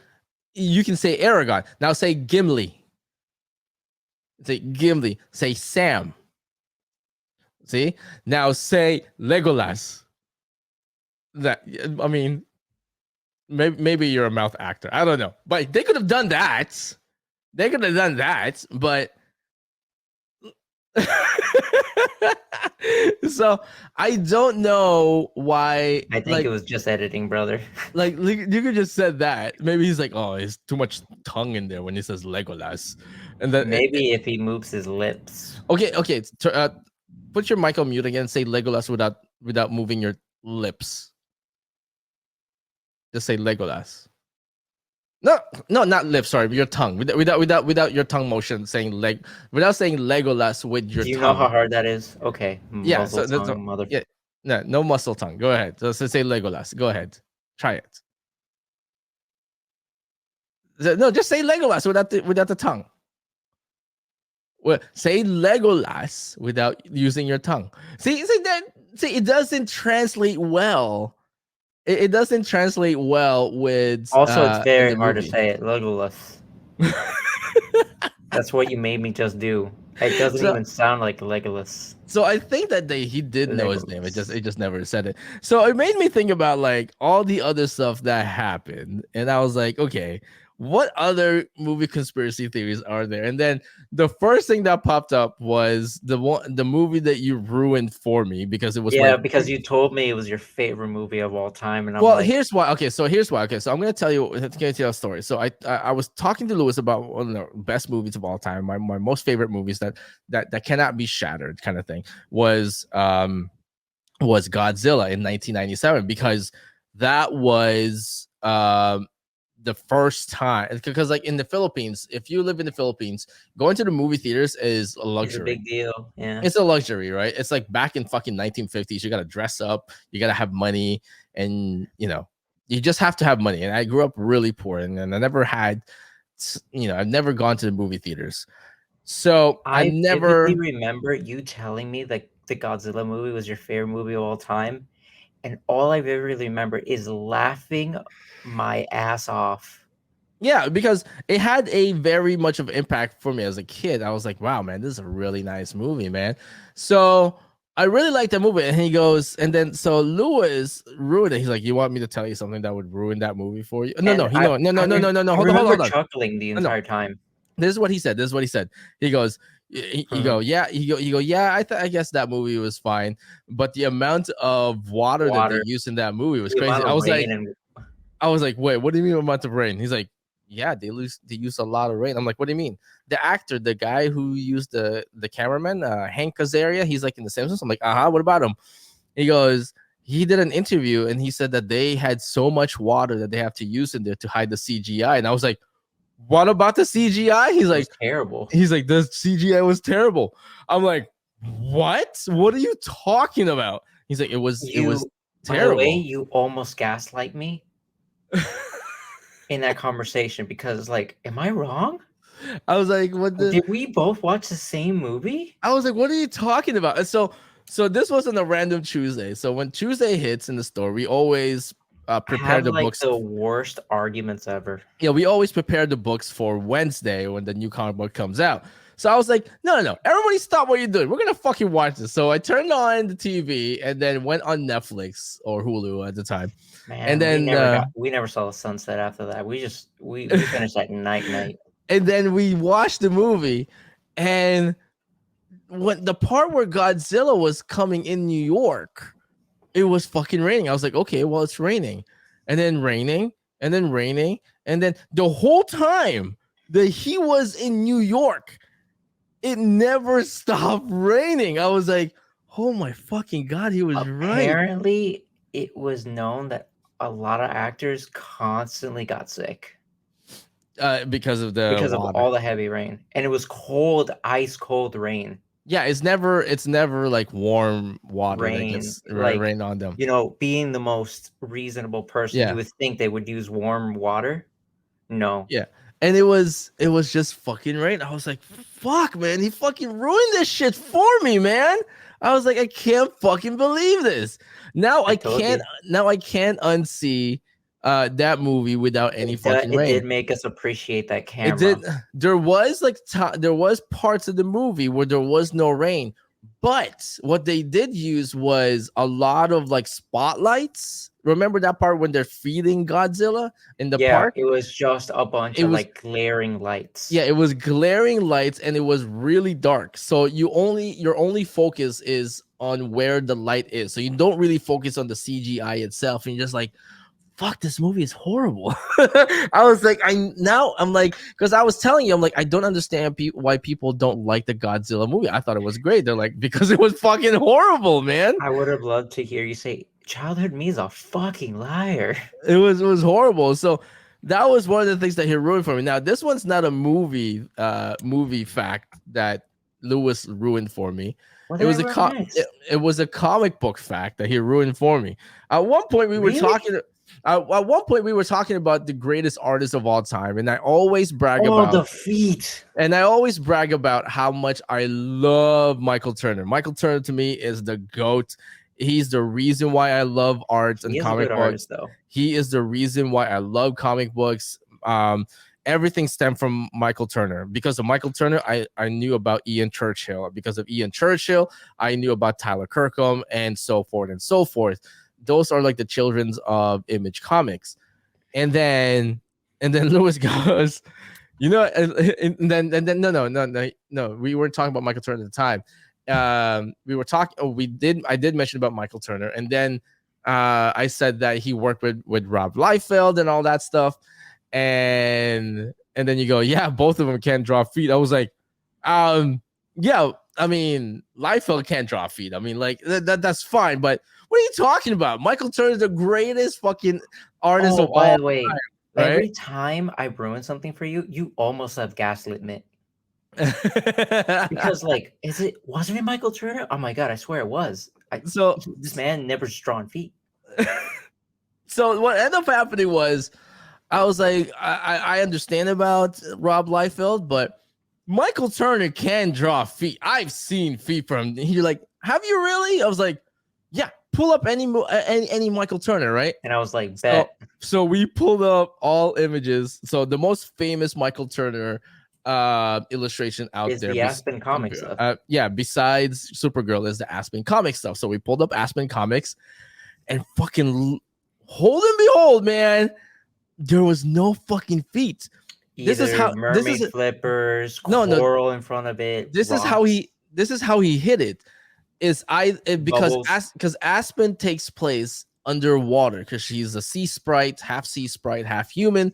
you can say Aragon. Now say Gimli. Say Gimli. Say Sam. See? Now say Legolas. That I mean, maybe you're a mouth actor. I don't know. But they could have done that. They could have done that, but so I don't know why I think it was just editing, brother. like you could just said that. Maybe he's like, oh, there's too much tongue in there when he says Legolas. And then Maybe if he moves his lips. okay, put your mic on mute again. Say Legolas without moving your lips. Just say Legolas. No, not lips. Sorry, your tongue. Without your tongue motion. Without saying Legolas with your Do you know how tongue. hard that is? Okay, Yeah. muzzle So that's tongue, mother. yeah. No muscle tongue. Go ahead. So say Legolas. Go ahead. Try it. No, just say Legolas without the tongue. Well, say Legolas without using your tongue. See, it doesn't translate well. It doesn't translate well with Also, it's in very the hard to movie. say it. Legolas. That's what you made me just do. It doesn't so even sound like Legolas. so I think that he did know his name. Legolas. It just never said it. So it made me think about like all the other stuff that happened, and I was like, okay, what other movie conspiracy theories are there? And then the first thing that popped up was the movie that you ruined for me because it was my Yeah, because you told me it was your favorite movie of all time, and I'm well, like, here's why. Okay, so here's why. Okay, so I'm gonna tell you a story. So I was talking to Lewis about one of the best movies of all time, my most favorite movies that cannot be shattered, kind of thing, was Godzilla in 1997 because that was the first time because like in the Philippines, if you live in the Philippines, going to the movie theaters is a it's a luxury. big deal. Yeah. It's a luxury, right? It's like back in fucking 1950s. You got to dress up, you got to have money, and you just have to have money. And I grew up really poor, and I never had, I've never gone to the movie theaters, so I I vividly never. remember you telling me that the Godzilla movie was your favorite movie of all time, and all I vividly remember is laughing my ass off. Yeah, because it had a very much of impact for me as a kid. I was like, wow, man, this is a really nice movie, man. So I really liked that movie. And he goes, and then so Lewis ruined it. He's like, you want me to tell you something that would ruin that movie for you? No, And no, he no, no, no, no, no, no, no. I Hold remember on. chuckling the No, no. entire time. This is what he said. This is what he said. He goes, you go, yeah, you go, yeah. I guess that movie was fine, but the amount of water that they Water, used in that movie was the crazy. amount of rain, and I was like, wait, what do you mean amount of rain? He's like, yeah, they use a lot of rain. I'm like, what do you mean? The actor, the guy who used the cameraman, Hank Azaria, he's like in The Simpsons. I'm like, what about him? He goes, he did an interview and he said that they had so much water that they have to use in there to hide the CGI. And I was like, what about the CGI? it was terrible. He's like, the CGI was terrible. I'm like, what? What are you talking about? He's like, it was By the way, terrible. you almost gaslight me in that conversation because, like, am I wrong? I was like, what the? Did we both watch the same movie? I was like, what are you talking about? And so this wasn't a random Tuesday. So when Tuesday hits in the store, we always prepare Have the like books. the worst arguments ever. Yeah, we always prepare the books for Wednesday when the new comic book comes out. So I was like, no. Everybody stop what you're doing. We're going to fucking watch this. So I turned on the TV and then went on Netflix or Hulu at the time. And Man, then we never saw the sunset after that. We finished that night. and then we watched the movie. And when the part where Godzilla was coming in New York, it was fucking raining. I was like, okay, well, it's raining, and then raining, and then raining, and then the whole time that he was in New York, it never stopped raining. I was like, oh my fucking God, he was right. Apparently, it was known that a lot of actors constantly got sick Because of because of water. all the heavy rain, and it was cold, ice cold rain. Yeah, it's never like warm water that gets rained on them. You know, being the most reasonable person, you Yeah. would think they would use warm water. No. Yeah. And it was just fucking rain. I was like, fuck, man, he fucking ruined this shit for me, man. I was like, I can't fucking believe this. Now I can't unsee that movie without any fucking rain. It did make us appreciate that camera. It did. There was there was parts of the movie where there was no rain, but what they did use was a lot of like spotlights. Remember that part when they're feeding Godzilla in the park? It was just a bunch of like glaring lights. Yeah, it was glaring lights, and it was really dark. So your only focus is on where the light is. So you don't really focus on the CGI itself, and you're just like, fuck, this movie is horrible. I was like, I'm like, because I was telling you, I'm like, I don't understand why people don't like the Godzilla movie. I thought it was great. They're like, because it was fucking horrible, man. I would have loved to hear you say, childhood me is a fucking liar. It was horrible. So that was one of the things that he ruined for me. Now, this one's not a movie fact that Lewis ruined for me. It was a comic book fact that he ruined for me. At one point we were talking about the greatest artist of all time, and I always brag about the feet. And I always brag about how much I love Michael Turner. Michael Turner to me is the GOAT. He's the reason why I love art and comic books. Artist, though. He is the reason why I love comic books. Everything stemmed from Michael Turner. Because of Michael Turner, I knew about Ian Churchill. Because of Ian Churchill, I knew about Tyler Kirkham and so forth and so forth. Those are like the children's of Image Comics. And then Lewis goes, you know, and then no, we weren't talking about Michael Turner at the time. We were talking. I did mention about Michael Turner, and then I said that he worked with Rob Liefeld and all that stuff, and then you go, yeah, both of them can't draw feet. I was like, yeah, I mean, Liefeld can't draw feet. I mean, like that's fine, but what are you talking about? Michael Turner is the greatest fucking artist of all time. Right? Every time I ruin something for you, you almost have gaslit me. Because like, wasn't it Michael Turner? Oh my God, I swear it was. This man never's drawn feet. So what ended up happening was, I was like, I understand about Rob Liefeld, but Michael Turner can draw feet. I've seen feet from him. You're like, have you really? I was like, yeah, pull up any Michael Turner, right? And I was like, bet. So we pulled up all images. So the most famous Michael Turner illustration out is there the Aspen Comics stuff. Yeah, besides Supergirl is the Aspen Comics stuff. So we pulled up Aspen Comics, and fucking hold and behold, man, there was no fucking feet. This is how mermaid flippers, coral in front of it. This is how he hit it. Because Aspen takes place underwater because she's a sea sprite, half human.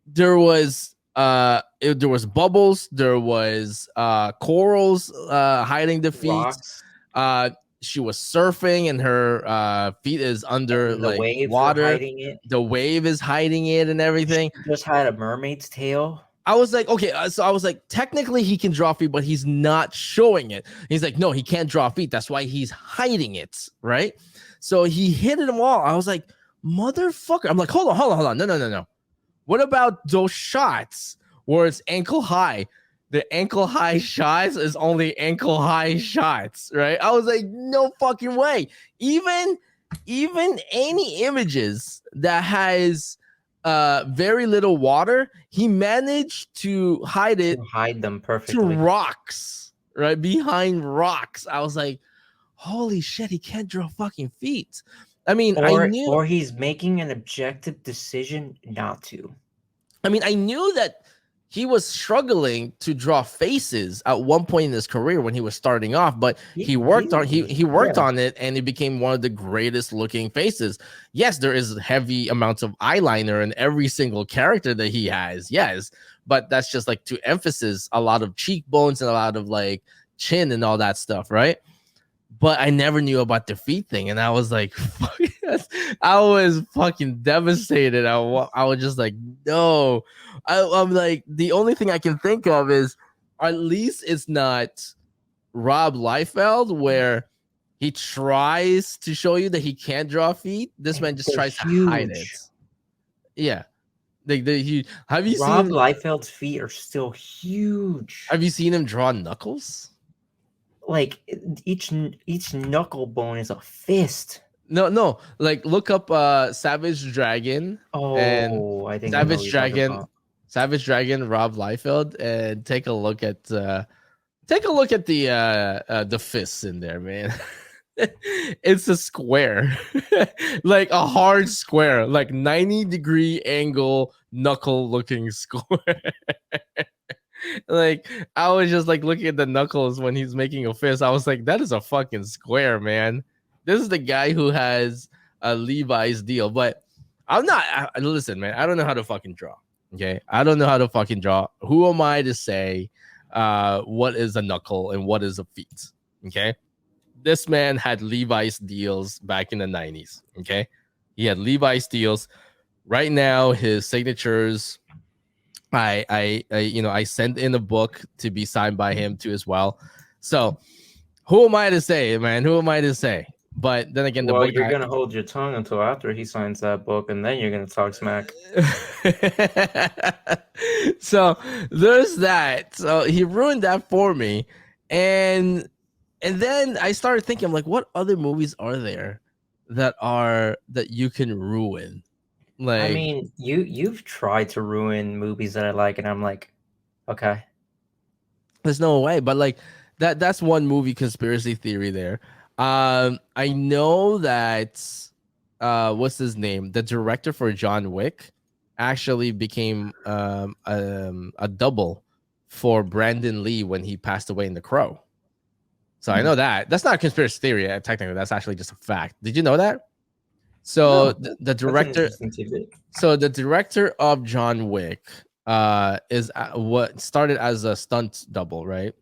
There was bubbles, there was corals hiding the feet. Rocks. She was surfing and her feet is under like water. The wave is hiding it and everything. She just had a mermaid's tail. I was like, okay, so I was like, technically he can draw feet, but he's not showing it. He's like, no, he can't draw feet. That's why he's hiding it, right? So he hit them all. I was like, motherfucker. I'm like, hold on. No. What about those shots where it's ankle high? The ankle high shots is only ankle high shots, right? I was like, no fucking way. Even any images that has very little water, he managed to hide them perfectly to rocks, right behind rocks. I was like, holy shit, he can't draw fucking feet. I mean, or he's making an objective decision not to. I mean, I knew that he was struggling to draw faces at one point in his career when he was starting off, but he worked on it, and it became one of the greatest looking faces. Yes, there is heavy amounts of eyeliner in every single character that he has. Yes, but that's just like to emphasis a lot of cheekbones and a lot of like chin and all that stuff, right? But I never knew about the feet thing, and I was like, I was fucking devastated. I was just like, no. I'm like, the only thing I can think of is at least it's not Rob Liefeld, where he tries to show you that he can't draw feet. This man just tries to hide it. Yeah. Have you Rob seen Liefeld's feet are still huge? Have you seen him draw knuckles? Like each knuckle bone is a fist. No. Like look up Savage Dragon. Oh, I think Savage I know Dragon, Savage Dragon, Rob Liefeld, and take a look at the fists in there, man. It's a square, like a hard square, like 90-degree angle knuckle looking square. Like I was just like looking at the knuckles when he's making a fist. I was like, that is a fucking square, man. This is the guy who has a Levi's deal. But I'm not. Listen, man. I don't know how to fucking draw. Okay, I don't know how to fucking draw. Who am I to say what is a knuckle and what is a feet? Okay, this man had Levi's deals back in the 90s. Okay, he had Levi's deals. Right now, his signatures. I sent in a book to be signed by him too as well. So who am I to say, man? Who am I to say? But then again, you're gonna hold your tongue until after he signs that book, and then you're gonna talk smack. So there's that. So he ruined that for me, and then I started thinking, I'm like, what other movies are there that you can ruin? Like, I mean, you've tried to ruin movies that I like, and I'm like, okay, there's no way. But like that's one movie conspiracy theory there. I know that what's his name? The director for John Wick actually became a double for Brandon Lee when he passed away in The Crow. So I know that. That's not a conspiracy theory, technically. That's actually just a fact. Did you know that? So no, the director, of John Wick, is what started as a stunt double, right?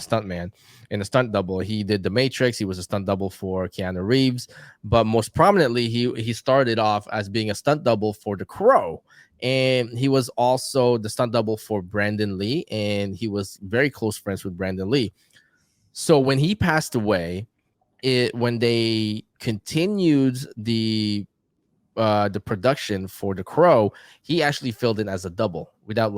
Stunt man. In a stunt double, he did The Matrix. He was a stunt double for Keanu Reeves, but most prominently, he started off as being a stunt double for The Crow, and he was also the stunt double for Brandon Lee, and he was very close friends with Brandon Lee. So when he passed away, when they continued the production for The Crow, he actually filled in as a double without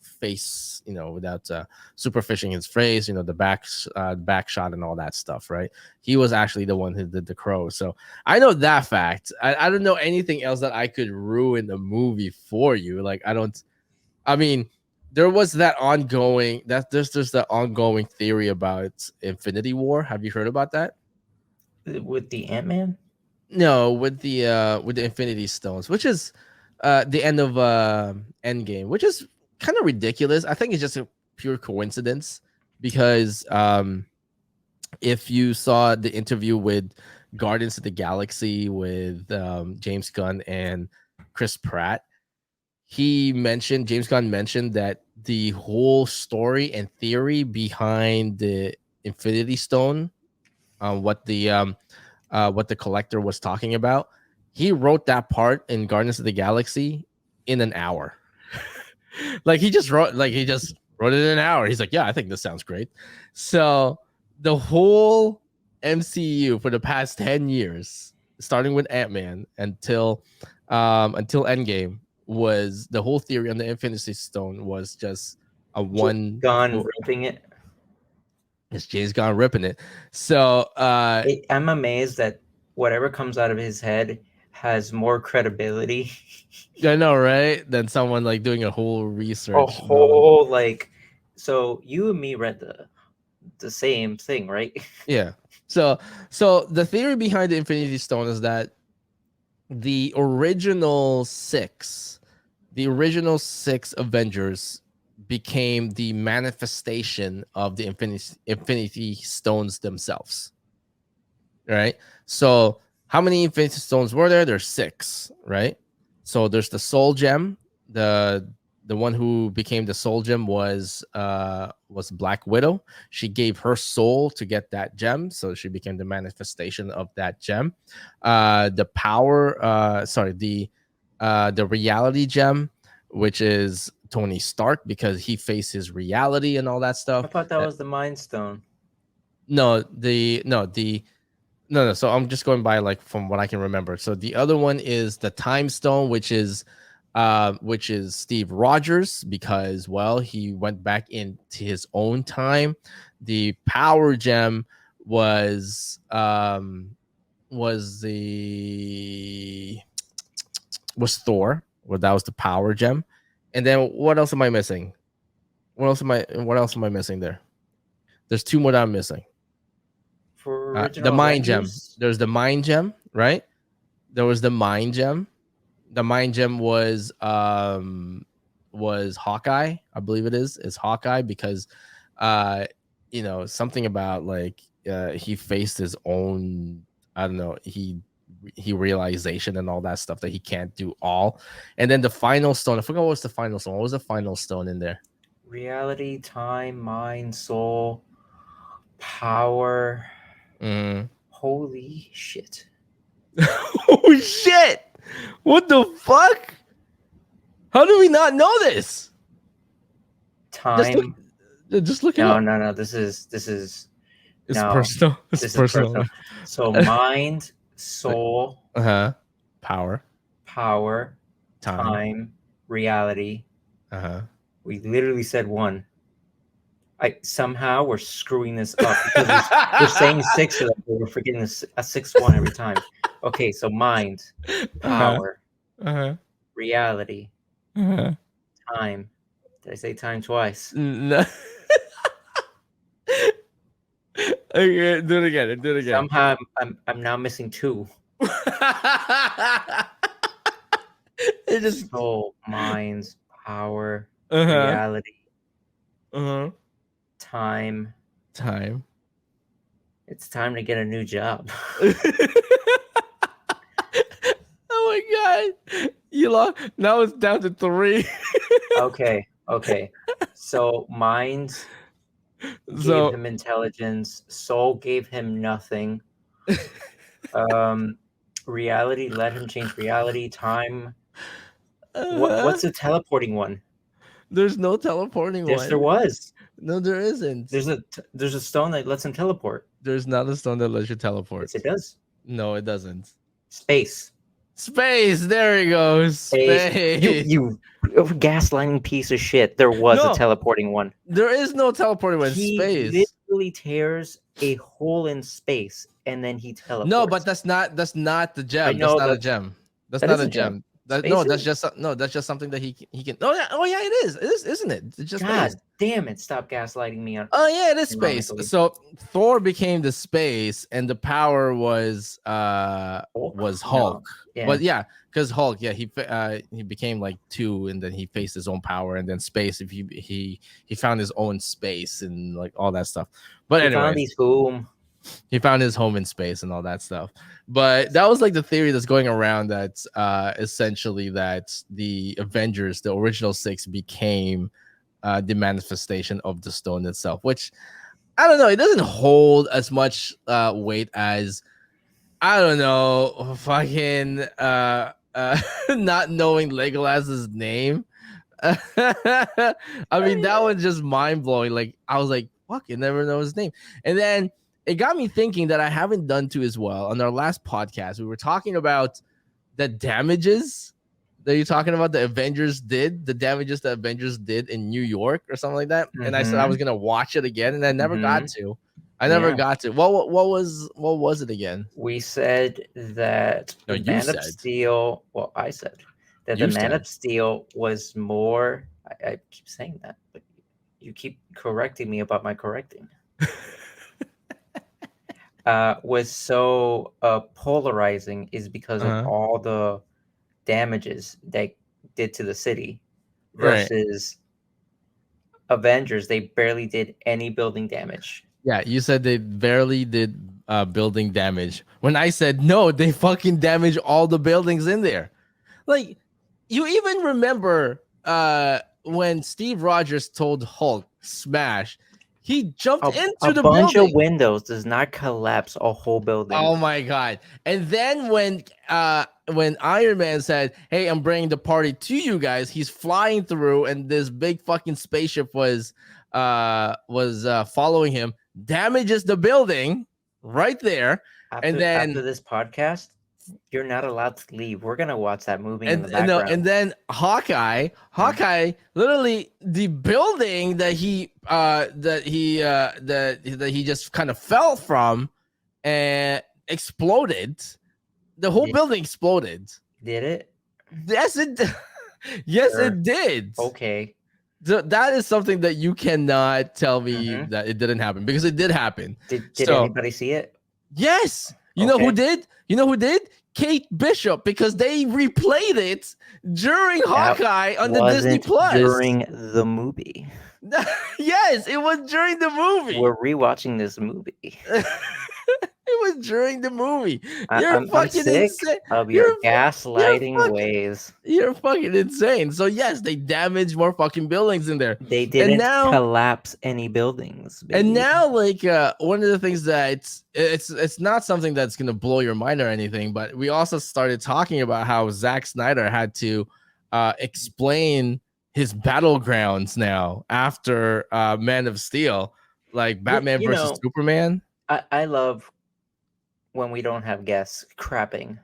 face, without superfishing his face, the back shot and all that stuff, right? He was actually the one who did The Crow. So I know that fact. I don't know anything else that I could ruin the movie for you. Like I mean, there was that ongoing there's the ongoing theory about Infinity War. Have you heard about that? With the Ant-Man? No, with the Infinity Stones, which is the end of Endgame, which is kind of ridiculous. I think it's just a pure coincidence because if you saw the interview with Guardians of the Galaxy with James Gunn and Chris Pratt, James Gunn mentioned that the whole story and theory behind the Infinity Stone, what the collector was talking about, he wrote that part in Guardians of the Galaxy in an hour. He just wrote it in an hour. He's like, yeah, I think this sounds great. So the whole MCU for the past 10 years, starting with Ant-Man until Endgame, was the whole theory on the Infinity Stone was just a one Gunn ripping it. It's James Gunn ripping it. So I'm amazed that whatever comes out of his head has more credibility. I know, right? Than someone doing a whole research. So you and me read the same thing, right? Yeah. So the theory behind the Infinity Stone is that the original six Avengers became the manifestation of the Infinity Stones themselves. Right. So how many Infinity Stones were there? There's 6, right? So there's the Soul Gem. The one who became the Soul Gem was Black Widow. She gave her soul to get that gem, so she became the manifestation of that gem. The reality gem, which is Tony Stark, because he faced his reality and all that stuff. I thought that was the Mind Stone. No. So I'm just going by like from what I can remember. So the other one is the Time Stone, which is Steve Rogers, because he went back into his own time. The Power Gem was Thor. Well, that was the Power Gem. And then what else am I missing? What else am I missing there? There's 2 more that I'm missing. For original the Mind Gem. Avengers? There's the Mind Gem, right? There was the Mind Gem. The Mind Gem was Hawkeye, I believe it is. It's Hawkeye because something about like he faced his own, I don't know, he realization and all that stuff that he can't do all. And then the final stone, I forgot what was the final stone. What was the final stone in there? Reality, time, mind, soul, power. Holy shit. Oh shit! What the fuck? How do we not know this? Time. Just look it up. No. This is it's personal. It's personal. So mind, soul, power, time, reality. We literally said 1. Somehow we're screwing this up because we're saying 6 of them, but we're forgetting a 6th one every time. Okay, so mind, power, reality, time. Did I say time twice? No. Okay, do it again. Somehow I'm now missing 2. It just soul, mind, power, reality, time. It's time to get a new job. Oh my god, you lost. Now it's down to 3. Okay. So mind gave him intelligence. Soul gave him nothing. Reality let him change reality. Time. What's the teleporting one? There's no teleporting one. There was. No, there isn't. There's a stone that lets him teleport. There's not a stone that lets you teleport. Yes, it does. No, it doesn't. Space. There he goes. Space. You gaslighting piece of shit. There was a teleporting one. There is no teleporting one. He literally tears a hole in space and then he teleports. No, but that's not the gem. That's not a gem. That's not a gem. That's just something that he can. Oh yeah, it is. It is, isn't it? It's just God damn it! Stop gaslighting me on. Oh yeah, it is space. So Thor became the space, and the power was Hulk. No. Yeah. But yeah, because Hulk, he became like 2, and then he faced his own power, and then space. If he found his own space and like all that stuff. But anyway, he found his home in space and all that stuff. But that was like the theory that's going around, that essentially that the Avengers, the original 6, became the manifestation of the stone itself, which I don't know, it doesn't hold as much weight as, I don't know, fucking not knowing Legolas's name. I mean, that was just mind-blowing. Like, I was like, fuck, you never know his name. And then it got me thinking that I haven't done too as well. On our last podcast, we were talking about the damages that you're talking about the damages the Avengers did in New York or something like that. And I said I was gonna watch it again, and I never got to. Got to. What was it again? We said that the Man of Steel. Well, I said that the Man of Steel was more. I keep saying that, but you keep correcting me about my correcting. Was so polarizing is because of all the damages they did to the city versus Avengers, they barely did any building damage. Yeah, you said they barely did building damage. When I said no, they fucking damaged all the buildings in there. Like, you even remember when Steve Rogers told Hulk smash, he jumped A into the bunch of building. windows does not collapse a whole building. Oh my god. And then when Iron Man said, "Hey, I'm bringing the party to you guys," he's flying through and this big fucking spaceship was following him, damages the building right there. And then After this podcast, you're not allowed to leave. We're gonna watch that movie in the background. and then Hawkeye, literally the building that he just kind of fell from and exploded. The whole building exploded. Did it? Yes, it. Yes, Sure. it did. Okay. That is something that you cannot tell me that it didn't happen, because it did happen. Did anybody see it? Yes. You know who did? You know who did? Kate Bishop, because they replayed it during Hawkeye on the Disney Plus. During the movie. Yes, it was during the movie. We're rewatching this movie. It was during the movie. I'm fucking sick of your gaslighting ways. You're fucking insane. So yes, they damaged more fucking buildings in there. They didn't collapse any buildings. Baby. And now, like, one of the things that it's not something that's gonna blow your mind or anything, but we also started talking about how Zack Snyder had to explain his battlegrounds now after Man of Steel, like Batman versus Superman. I love when we don't have guests crapping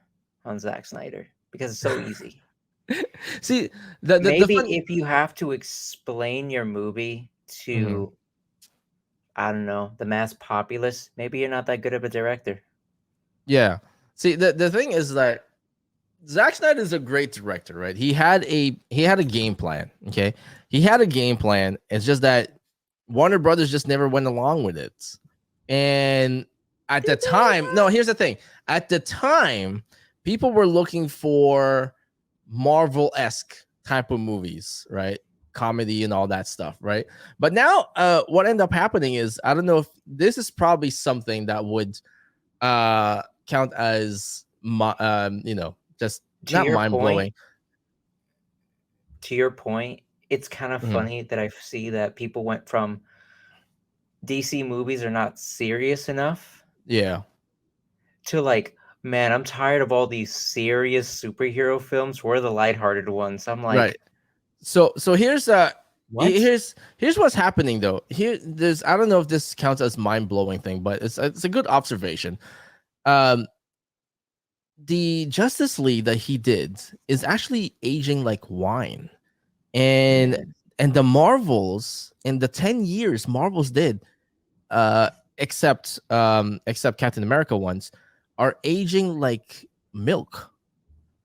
on Zack Snyder, because it's so easy. See, maybe if you have to explain your movie to, I don't know, the mass populace, maybe you're not that good of a director. Yeah. See, the thing is that Zack Snyder is a great director, right? He had a game plan. Okay, he had a game plan. It's just that Warner Brothers just never went along with it. And at the time, no, here's the thing. At the time, people were looking for Marvel-esque type of movies, right? Comedy and all that stuff, right? But now, what ended up happening is, I don't know if this is probably something that would count as, just not mind-blowing. To your point, it's kind of funny that I see that people went from DC movies are not serious enough. Yeah. To like, man, I'm tired of all these serious superhero films. We're the lighthearted ones. I'm like, right. So here's here's what's happening though. There's, I don't know if this counts as mind-blowing thing, but it's a good observation. The Justice League that he did is actually aging like wine. And the Marvels, in the 10 years Marvels did, except Captain America ones, are aging like milk.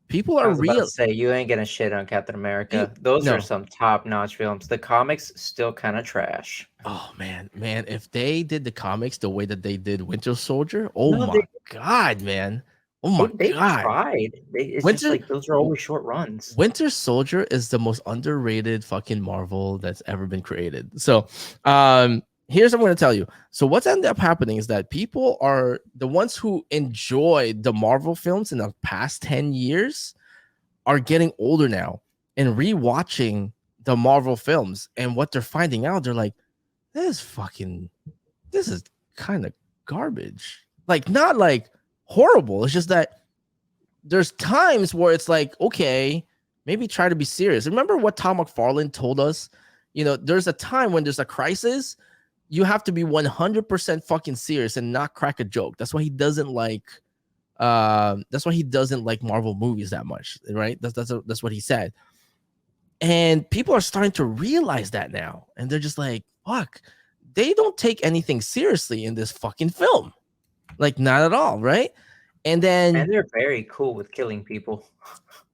People are about to say, you ain't gonna shit on Captain America. Those are some top-notch films. The comics still kind of trash. Oh man, if they did the comics the way that they did Winter Soldier, my god, man. Oh my god. They tried. It's just like, those are always short runs. Winter Soldier is the most underrated fucking Marvel that's ever been created. So, here's what I'm going to tell you. So what's ended up happening is that people are the ones who enjoyed the Marvel films in the past 10 years are getting older now and rewatching the Marvel films. And what they're finding out, they're like, this is kind of garbage. Like, not like horrible. It's just that there's times where it's like, okay, maybe try to be serious. Remember what Tom McFarlane told us? There's a time when there's a crisis, you have to be 100% fucking serious and not crack a joke. That's why he doesn't like Marvel movies that much, right? That's what he said. And people are starting to realize that now, and they're just like, fuck, they don't take anything seriously in this fucking film. Like, not at all, right? And they're very cool with killing people.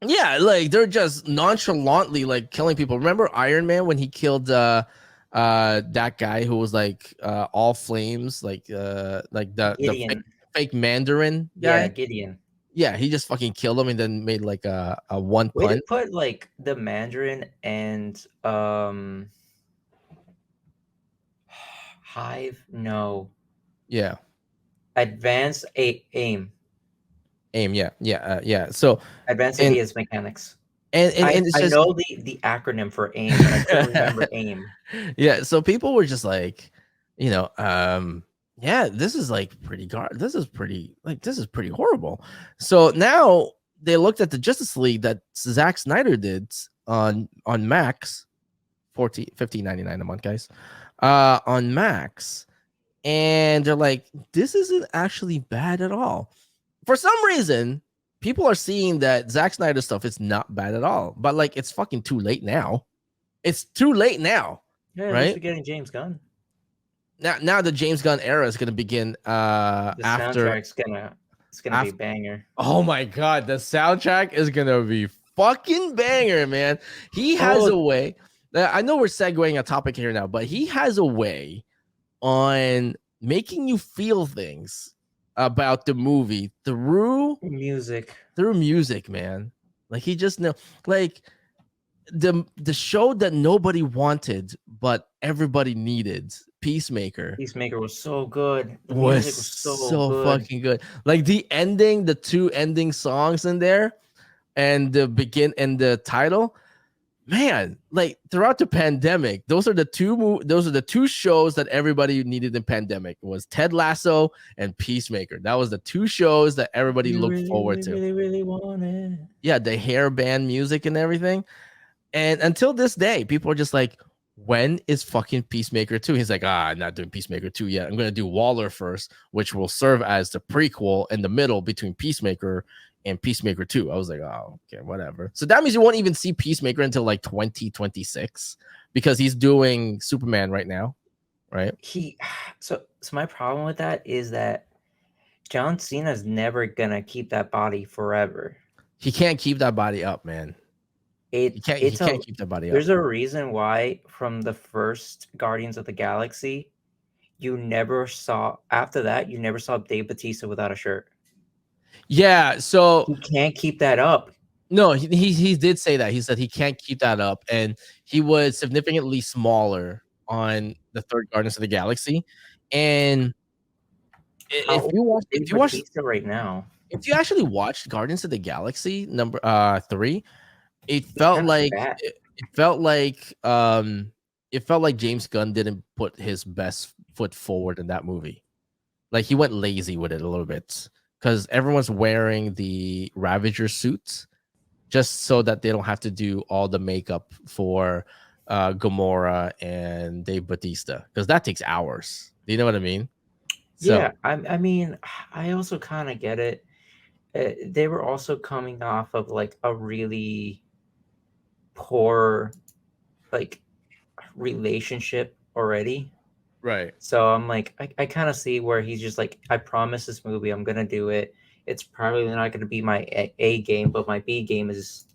Yeah, like, they're just nonchalantly like killing people. Remember Iron Man when he killed that guy who was like all flames, like the fake Mandarin guy? Yeah, Gideon. Yeah, he just fucking killed him and then made like a one punch. Put like the Mandarin and Hive? No. Yeah. Advanced aim. AIM. Yeah. So Advanced and Advanced Mechanics. and it's I just know the acronym for AIM, but I couldn't remember AIM. yeah. So people were just like, yeah, this is like this is pretty horrible. So now they looked at the Justice League that Zack Snyder did on Max, 15.99 a month, guys, on Max, and they're like, this isn't actually bad at all. For some reason, people are seeing that Zack Snyder stuff is not bad at all, but like it's fucking too late now. It's too late now, Yeah, at least right? we're getting James Gunn. Now the James Gunn era is going to begin The after soundtrack's gonna be a after banger. oh my god, the soundtrack is going to be fucking banger, man. He has a Oh, way. I know we're segueing a topic here now, but he has a way on making you feel things about the movie through music. music, man. Like he just know, like the show that nobody wanted but everybody needed, Peacemaker, Peacemaker was so good. The was music was so so good. fucking good. Like the two ending songs in there, and the begin and the title, man. Like throughout the pandemic, those are the two shows that everybody needed in pandemic, was Ted Lasso and Peacemaker. That was the two shows that everybody You looked really, forward really, to. really, really want it. Yeah, the hair band music and everything. And until this day, people are just like, when is fucking Peacemaker 2? He's like, I'm not doing Peacemaker 2 yet. I'm going to do Waller first, which will serve as the prequel in the middle between Peacemaker and Peacemaker 2. I was like, oh, okay, whatever. So that means you won't even see Peacemaker until like 2026 because he's doing Superman right now, right? So my problem with that is that John Cena's never gonna keep that body forever. He can't keep that body up, man. He can't. He It's a can't keep that body up. There's a reason why from the first Guardians of the Galaxy, you never saw after that you never saw Dave Bautista without a shirt. Yeah. So He can't keep that up. no, he did say that. He said he can't keep that up, and he was significantly smaller on the third Guardians of the Galaxy. And How old is Dave if you watch, Bautista right now? if you actually watched Guardians of the Galaxy number 3, it He's felt kind of like fat. it felt like James Gunn didn't put his best foot forward in that movie. Like he went lazy with it a little bit because everyone's wearing the Ravager suits just so that they don't have to do all the makeup for Gamora and Dave Bautista, because that takes hours. Do you know what I mean? So Yeah, I mean, I also kind of get it. They were also coming off of like a really poor like relationship already. right, So I'm like, I kind of see where he's just like, I promise this movie, I'm gonna do it. It's probably not gonna be my A game, but my B game is,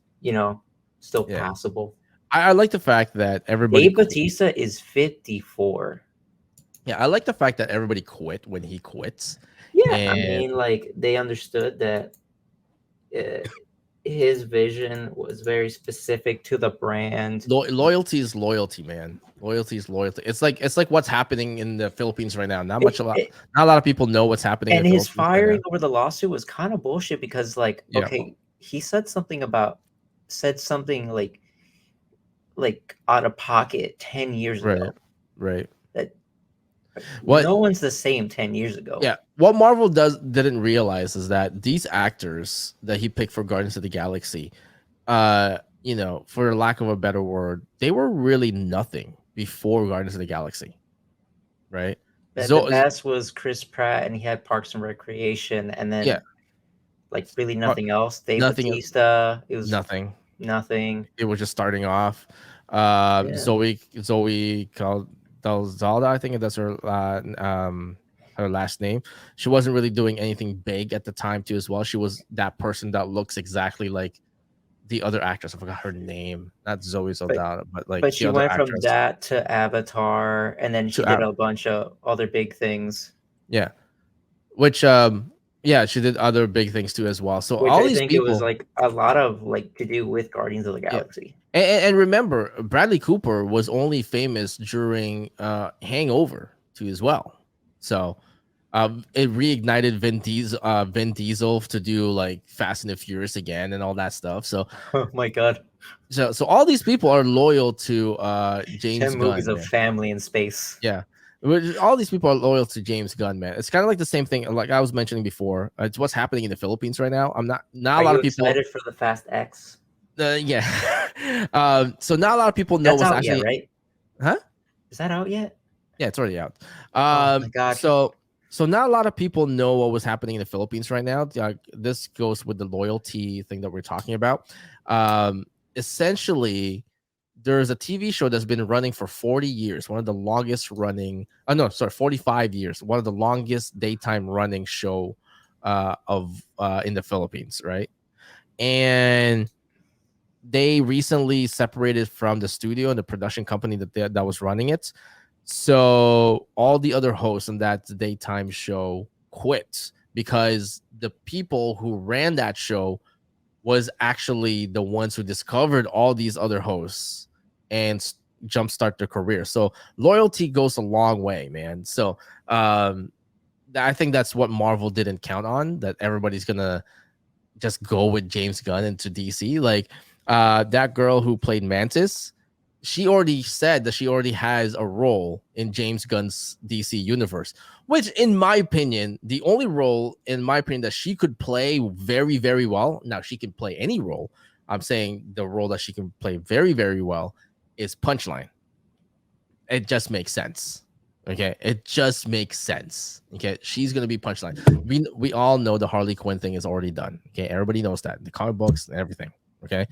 still yeah. passable. I like the fact that everybody. Dave Bautista is 54. Yeah, I like the fact that everybody quit when he quits, Yeah, I and mean, like they understood that uh, his vision was very specific to the brand. loyalty is loyalty, man. Loyalty is loyalty. It's like what's happening in the Philippines right now. It, it, Not a lot of people know what's happening in and the his Philippines right firing now. over the lawsuit was kind of bullshit because, like, Yeah, okay, he said something like out of pocket 10 years right, ago. right. That What no one's the same 10 years ago. Yeah, what Marvel didn't realize is that these actors that he picked for Guardians of the Galaxy, for lack of a better word, they were really nothing before Guardians of the Galaxy, right? The best was Chris Pratt, and he had Parks and Recreation, and Yeah, then like really nothing else. Dave nothing, Bautista, it was nothing. nothing. It was just starting off. Yeah, Zoe Saldana, I think that's her last name. She wasn't really doing anything big at the time too as well. She was that person that looks exactly like the other actress. I forgot her name. Not Zoe Saldana, but like but the she other went from actress. that to Avatar, and then she did a bunch of other big things, Yeah. Which yeah, she did other big things too as well. So which all I these think it was people, like a lot of like to do with Guardians of the yeah. Galaxy. And remember, Bradley Cooper was only famous during Hangover. too as well. So it reignited Vin Diesel to do like Fast and the Furious again and all that stuff. So Oh my god. so all these people are loyal to James 10 movies Gunn, of man. family in space. Yeah. All these people are loyal to James Gunn, man. It's kind of like the same thing, like I was mentioning before. It's what's happening in the Philippines right now. I'm not Are a lot you of people. excited for the Fast X? Yeah. So not a lot of people know That's what's out actually, yet, right? huh? Is that out yet? Yeah, it's already out. Oh my god. So not a lot of people know what was happening in the Philippines right now. This goes with the loyalty thing that we're talking about. Essentially, there's a TV show that's been running for 40 years, one of the longest running. Oh no, sorry, 45 years, one of the longest daytime running show of in the Philippines, right? And they recently separated from the studio and the production company that was running it. So all the other hosts on that daytime show quit because the people who ran that show was actually the ones who discovered all these other hosts and jumpstart their career. So loyalty goes a long way, man. So I think that's what Marvel didn't count on, that everybody's gonna just go with James Gunn into DC. Like that girl who played Mantis, she already said that she already has a role in James Gunn's DC universe, which in my opinion, the only role in my opinion that she could play very, very well. Now she can play any role. I'm saying the role that she can play very, very well is Punchline. It just makes sense. Okay, it just makes sense. Okay, she's gonna be Punchline. We all know the Harley Quinn thing is already done. Okay, everybody knows that, the comic books and everything. Okay,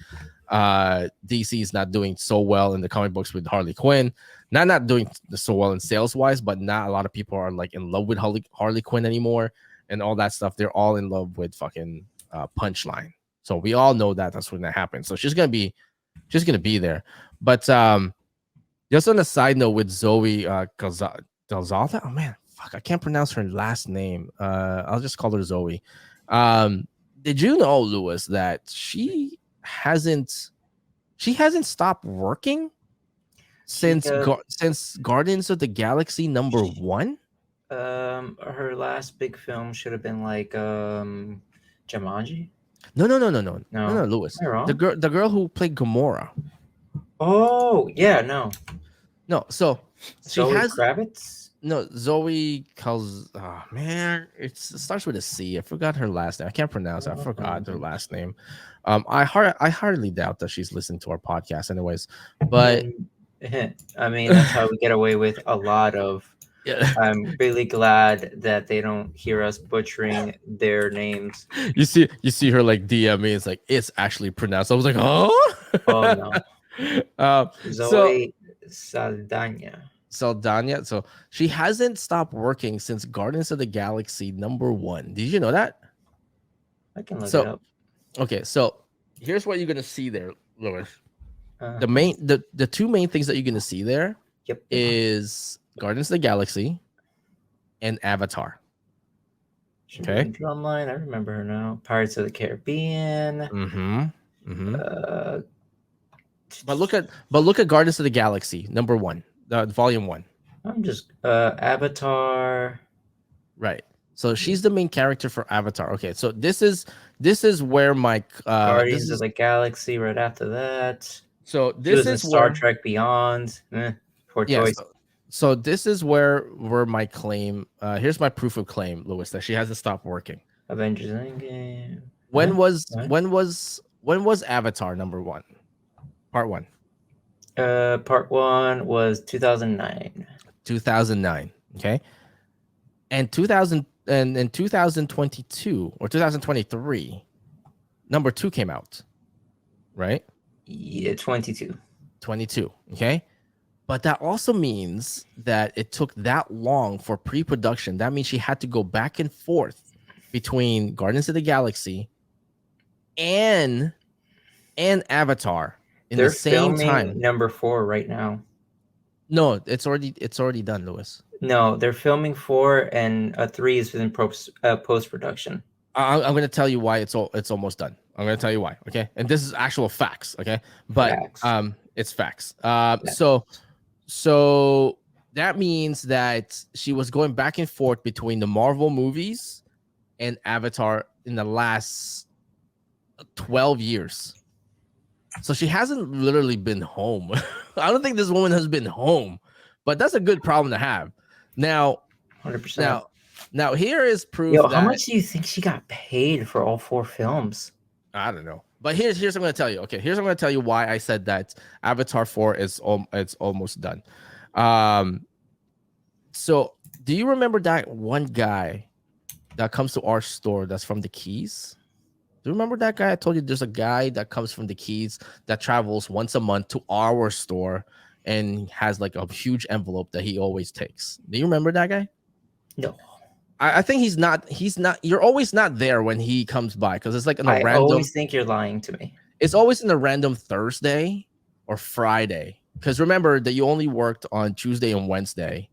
DC is not doing so well in the comic books with Harley Quinn. Not doing so well in sales wise, but not a lot of people are like in love with Harley Quinn anymore and all that stuff. They're all in love with fucking Punchline. So we all know that that's when that happens. So she's gonna be there. But just on a side note with Zoe Calzada, oh man, fuck, I can't pronounce her last name. I'll just call her Zoe. Did you know, Lewis, that she hasn't stopped working since Guardians of the Galaxy #1? Her last big film should have been like Jumanji. No, Lewis. Am I wrong? The girl who played Gamora. Oh yeah, no. So she Zoe has Kravitz. No, Zoe calls. Oh man, it starts with a C. I forgot her last name. I can't pronounce it. I forgot her last name. I hardly doubt that she's listened to our podcast, anyways. But I mean, that's how we get away with a lot of. yeah. I'm really glad that they don't hear us butchering their names. You see her like DM me. It's like it's actually pronounced. I was like, oh, oh no. Zoe Saldana. Saldana. So she hasn't stopped working since Guardians of the Galaxy #1. Did you know that? I can look it up. Okay, so here's what you're gonna see there, Lewis. The two main things that you're gonna see there is Guardians of the Galaxy and Avatar. Okay. Drumline, I remember her now. Pirates of the Caribbean. But look at Guardians of the Galaxy #1, Volume 1. I'm just Avatar. Right. So she's the main character for Avatar. Okay, so this is where my Guardians of the Galaxy right after that. So this is Star Trek Beyond. Poor choice. So this is where my claim. Here's my proof of claim, Lewis, that she hasn't stopped working. Avengers Endgame. When was Avatar #1? Part 1. Part 1 was 2009. 2009. Okay. And 2022 or 2023, #2 came out. Right? Yeah, 22. 22. Okay. But that also means that it took that long for pre-production. That means she had to go back and forth between Guardians of the Galaxy and Avatar in the same time. #4 right now. No, it's already done, Lewis. No, they're filming 4 and 3 is in post-production. I'm going to tell you why it's almost done. I'm going to tell you why. Okay, and this is actual facts. Okay, but facts. It's facts. So that means that she was going back and forth between the Marvel movies and Avatar in the last 12 years. So she hasn't literally been home. I don't think this woman has been home, but that's a good problem to have. Now, 100%. Now here is proof Yo, how that much do you think she got paid for all 4 films? I don't know. But here's what I'm going to tell you. Okay, here's what I'm going to tell you why I said that Avatar 4 is it's almost done. So do you remember that one guy that comes to our store that's from the Keys? Do you remember that guy? I told you there's a guy that comes from the Keys that travels once a month to our store and has like a huge envelope that he always takes. Do you remember that guy? No. I think he's not. You're always not there when he comes by because it's like in a I random. always think you're lying to me. It's always in a random Thursday or Friday. Because remember that you only worked on Tuesday and Wednesday,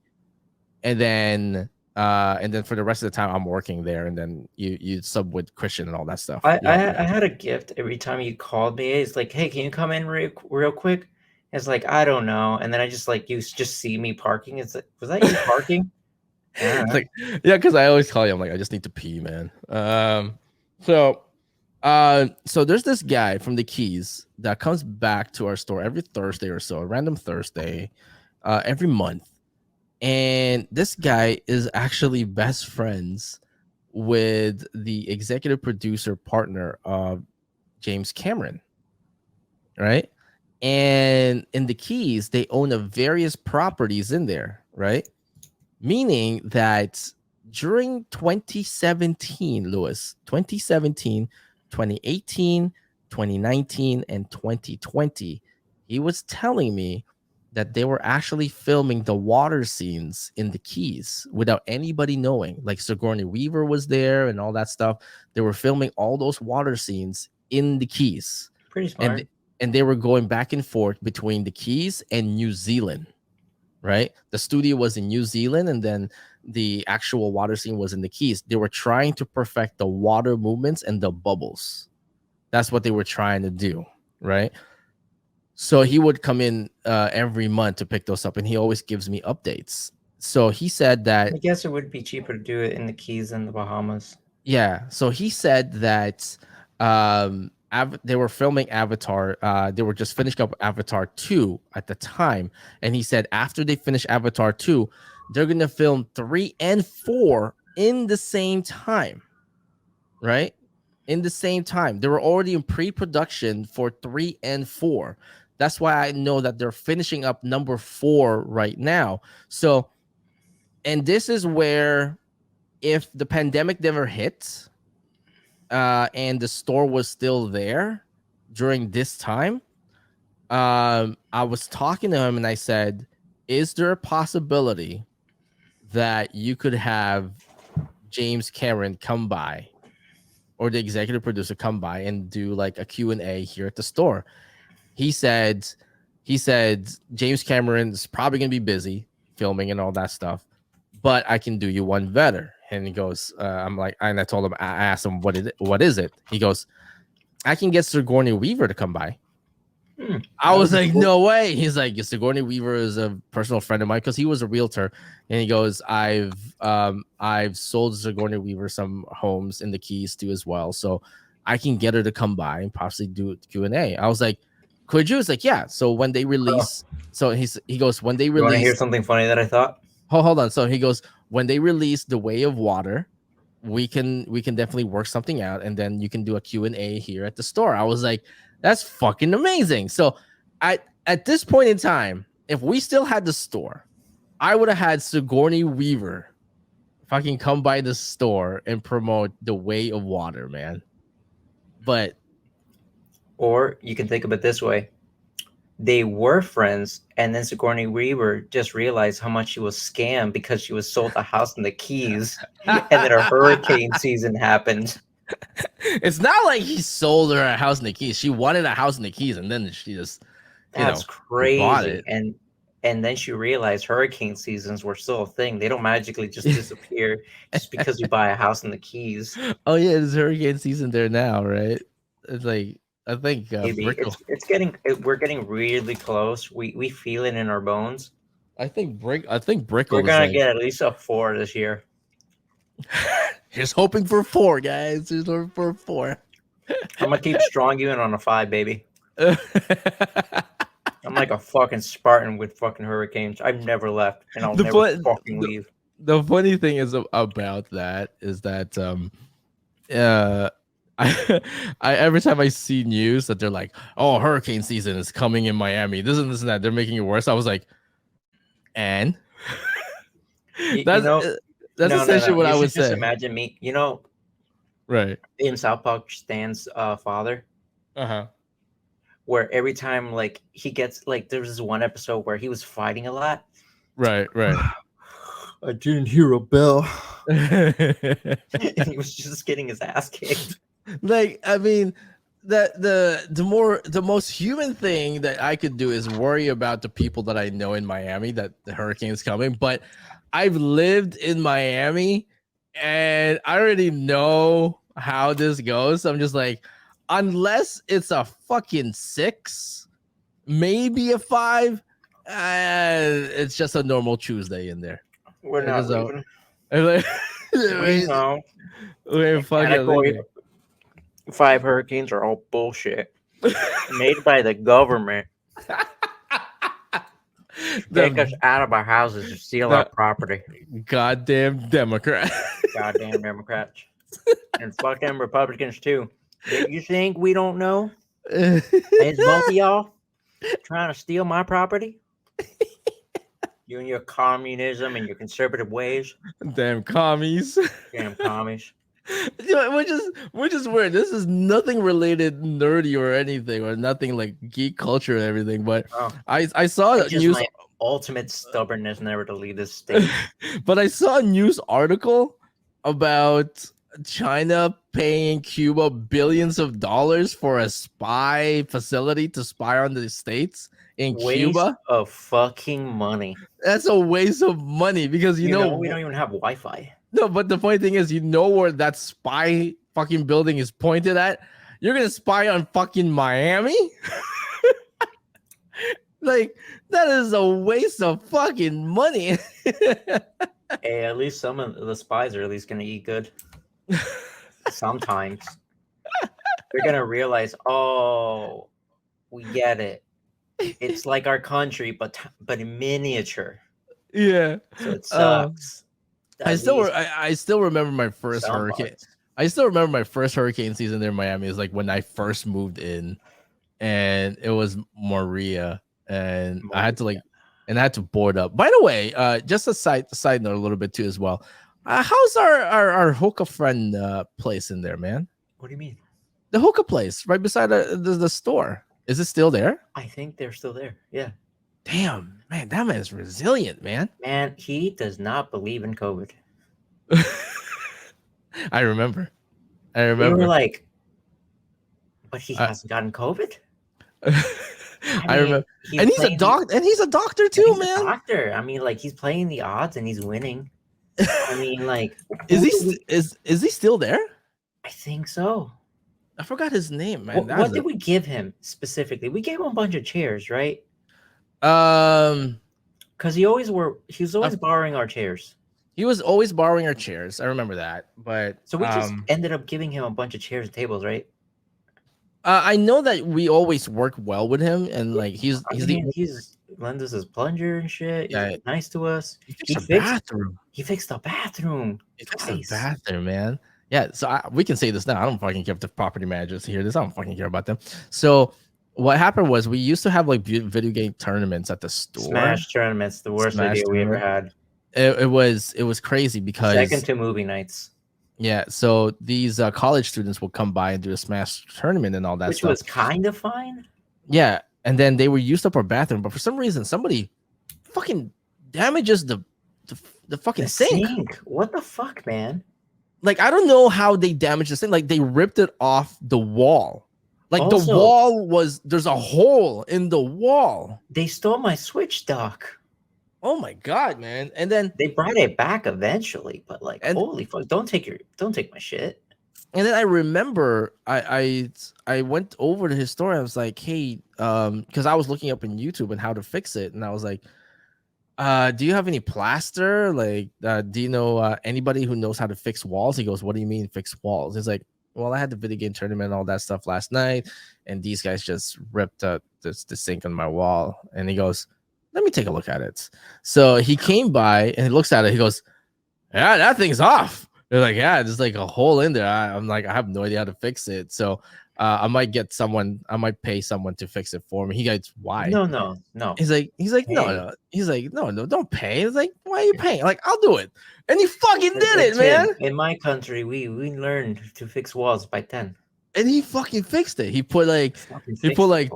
and then for the rest of the time I'm working there, and then you sub with Christian and all that stuff. I had a gift every time you called me. It's like, hey, can you come in real quick? It's like, I don't know. And then I just like, you just see me parking. It's like, was that you parking? It's like, yeah, because I always call you. I'm like, I just need to pee, man. So there's this guy from the Keys that comes back to our store every Thursday or so, a random Thursday, every month. And this guy is actually best friends with the executive producer partner of James Cameron, right? And in the Keys, they own various properties in there, right? Meaning that during 2017, Lewis, 2017, 2018, 2019, and 2020, he was telling me that they were actually filming the water scenes in the Keys without anybody knowing. Like Sergorney Weiver was there and all that stuff. They were filming all those water scenes in the Keys. Pretty smart. And they were going back and forth between the Keys and New Zealand. Right, the studio was in New Zealand, and then the actual water scene was in the Keys. They were trying to perfect the water movements and the bubbles. That's what they were trying to do, right? So he would come in every month to pick those up, and he always gives me updates. So he said that I guess it would be cheaper to do it in the Keys than the Bahamas. Yeah. So he said that they were filming Avatar. They were just finishing up Avatar 2 at the time. And he said after they finish Avatar 2, they're going to film 3 and 4 in the same time. Right? In the same time. They were already in pre-production for 3 and 4. That's why I know that they're finishing up number 4 right now. So, and this is where if the pandemic never hit and the store was still there during this time, I was talking to him and I said, is there a possibility that you could have James Cameron come by or the executive producer come by and do like a Q&A here at the store? He said James Cameron's probably going to be busy filming and all that stuff, but I can do you one better. And he goes, I'm like, and I told him, I asked him, what is it? He goes, I can get Sergorney Weiver to come by. I was like, cool. No way. He's like, Sergorney Weiver is a personal friend of mine because he was a realtor. And he goes, I've sold Sergorney Weiver some homes in the Keys too as well. So I can get her to come by and possibly do Q&A. I was like, could you? It's like, yeah. So when they release, so he goes, when they release. You want to hear something funny that I thought? Hold on. So he goes, when they release The Way of Water, we can definitely work something out, and then you can do a Q&A here at the store. I was like, that's fucking amazing. So at this point in time, if we still had the store, I would have had Sergorney Weiver fucking come by the store and promote The Way of Water, man. But or you can think of it this way. They were friends, and then Sigourney Weaver just realized how much she was scammed because she was sold a house in the Keys, and then a hurricane season happened. It's not like he sold her a house in the Keys. She wanted a house in the Keys, and then she just crazy. bought it. And then she realized hurricane seasons were still a thing. They don't magically just disappear just because you buy a house in the Keys. Oh yeah, it's hurricane season there now, right? It's like, I think we're getting really close. We feel it in our bones. I think Brickle We're is gonna like, get at least a 4 this year. here's hoping for 4, guys. Here's hoping for 4. I'm gonna keep strong even on a 5, baby. I'm like a fucking Spartan with fucking hurricanes. I've never left, and I'll never fucking leave. The funny thing is about that is that uh I every time I see news that they're like, oh, hurricane season is coming in Miami, this and that, they're making it worse. I was like, and that's No. essentially what You I should would just say. imagine me. Right. In South Park, Stan's father, where every time like he gets like there was this one episode where he was fighting a lot. Right. I didn't hear a bell. And he was just getting his ass kicked. Like, I mean, the most human thing that I could do is worry about the people that I know in Miami that the hurricane is coming. But I've lived in Miami and I already know how this goes. I'm just like, unless it's a fucking 6, maybe a 5, it's just a normal Tuesday in there. We're not leaving. We know. We're fucking Category 5 hurricanes are all bullshit. Made by the government. Take us out of our houses to steal our property. Goddamn Democrat. Goddamn Democrats. And fucking Republicans too. You think we don't know? It's both of y'all trying to steal my property? You and your communism and your conservative ways. Damn commies. Damn commies. Which is weird. This is nothing related nerdy or anything, or nothing like geek culture and everything. But I saw just news. My ultimate stubbornness never to leave this state. But I saw a news article about China paying Cuba billions of dollars for a spy facility to spy on the states in Cuba. Of fucking money. That's a waste of money because you know we don't even have Wi-Fi. No, but the funny thing is, you know where that spy fucking building is pointed at? You're gonna spy on fucking Miami? Like, that is a waste of fucking money. Hey, at least some of the spies are at least gonna eat good. Sometimes. They're gonna realize, oh, we get it. It's like our country, but in miniature. Yeah. So it sucks. I still remember my first hurricane. I still remember my first hurricane season there in Miami. Is like when I first moved in, and it was Maria, and I had to board up. By the way, just a side note a little bit too as well. How's our hookah friend place in there, man? What do you mean? The hookah place right beside the store. Is it still there? I think they're still there. Yeah. Damn, man, that man's resilient, man. Man, he does not believe in COVID. I remember. We were like, but he hasn't gotten COVID. I remember. And he's a doctor. And he's a doctor too, man. Doctor. I mean, like, he's playing the odds and he's winning. I mean, like, is he still there? I think so. I forgot his name, man. What did we give him specifically? We gave him a bunch of chairs, right? Because he was always borrowing our chairs. He was always borrowing our chairs. I remember that. But so we just ended up giving him a bunch of chairs and tables, right? I know that we always work well with him, and like he's lends us his plunger and shit. Yeah, he's nice to us. He fixed the bathroom. He fixed the bathroom. He fixed the bathroom, man. Yeah, so we can say this now. I don't fucking care if the property managers hear this. I don't fucking care about them. So what happened was we used to have like video game tournaments at the store. Smash tournaments, the worst idea we ever had. It was crazy because second to movie nights. Yeah, so these college students will come by and do a Smash tournament and all that Which stuff. was kind of fine. Yeah, and then they were used up our bathroom, but for some reason somebody fucking damages the fucking sink. What the fuck, man? Like, I don't know how they damaged the sink. Like, they ripped it off the wall. Like, also, the wall there's a hole in the wall. They stole my Switch dock. Oh my god, man. And then they brought it back eventually, but like, holy fuck, don't take my shit. And then I remember I went over to his store. I was like, hey, because I was looking up in YouTube and how to fix it, and I was like, do you have any plaster? Like, do you know anybody who knows how to fix walls? He goes, what do you mean fix walls? He's like, well, I had the video game tournament and all that stuff last night, and these guys just ripped the sink on my wall. And he goes, let me take a look at it. So he came by and he looks at it. He goes, yeah, that thing's off. They're like, yeah, there's like a hole in there. I'm like, I have no idea how to fix it. So I might pay someone to fix it for me. He goes, why? No. He's like, no, Hey, no. He's like, no, don't pay. He's like, why are you paying? Like, I'll do it. And he fucking did it, man. Tim, in my country, we learned to fix walls by 10. And he fucking fixed it. He put Fucking fixed it. Oh my.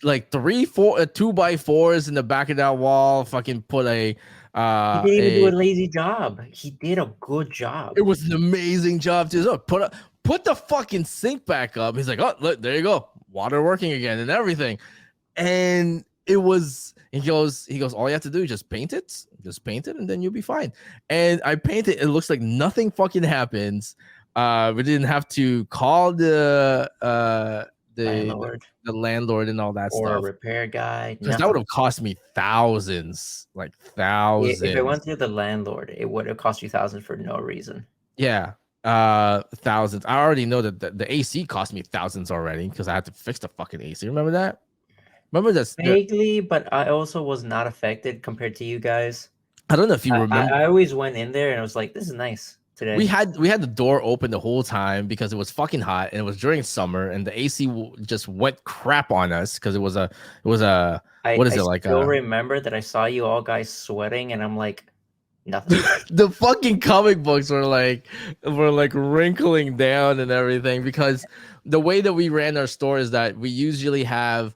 like 2x4s in the back of that wall. Fucking put He didn't even do a lazy job. He did a good job. it was an amazing job too. So put the fucking sink back up. He's like, oh, look, there you go. Water working again and everything. And it was, he goes, all you have to do is just paint it, and then you'll be fine. And I painted it looks like nothing fucking happens. We didn't have to call the landlord and all that or stuff, a repair guy, because that would have cost me thousands, like thousands. If it went through the landlord, it would have cost you thousands for no reason. Yeah, thousands. I already know that the AC cost me thousands already because I had to fix the fucking AC. Remember that? Remember that? Vaguely, but I also was not affected compared to you guys. I don't know if you remember. I always went in there and I was like, "This is nice today." We had the door open the whole time because it was fucking hot and it was during summer and the AC just went crap on us because it was a what is it like? I still remember that I saw you all guys sweating and I'm like, nothing. The fucking comic books were like wrinkling down and everything because the way that we ran our store is that we usually have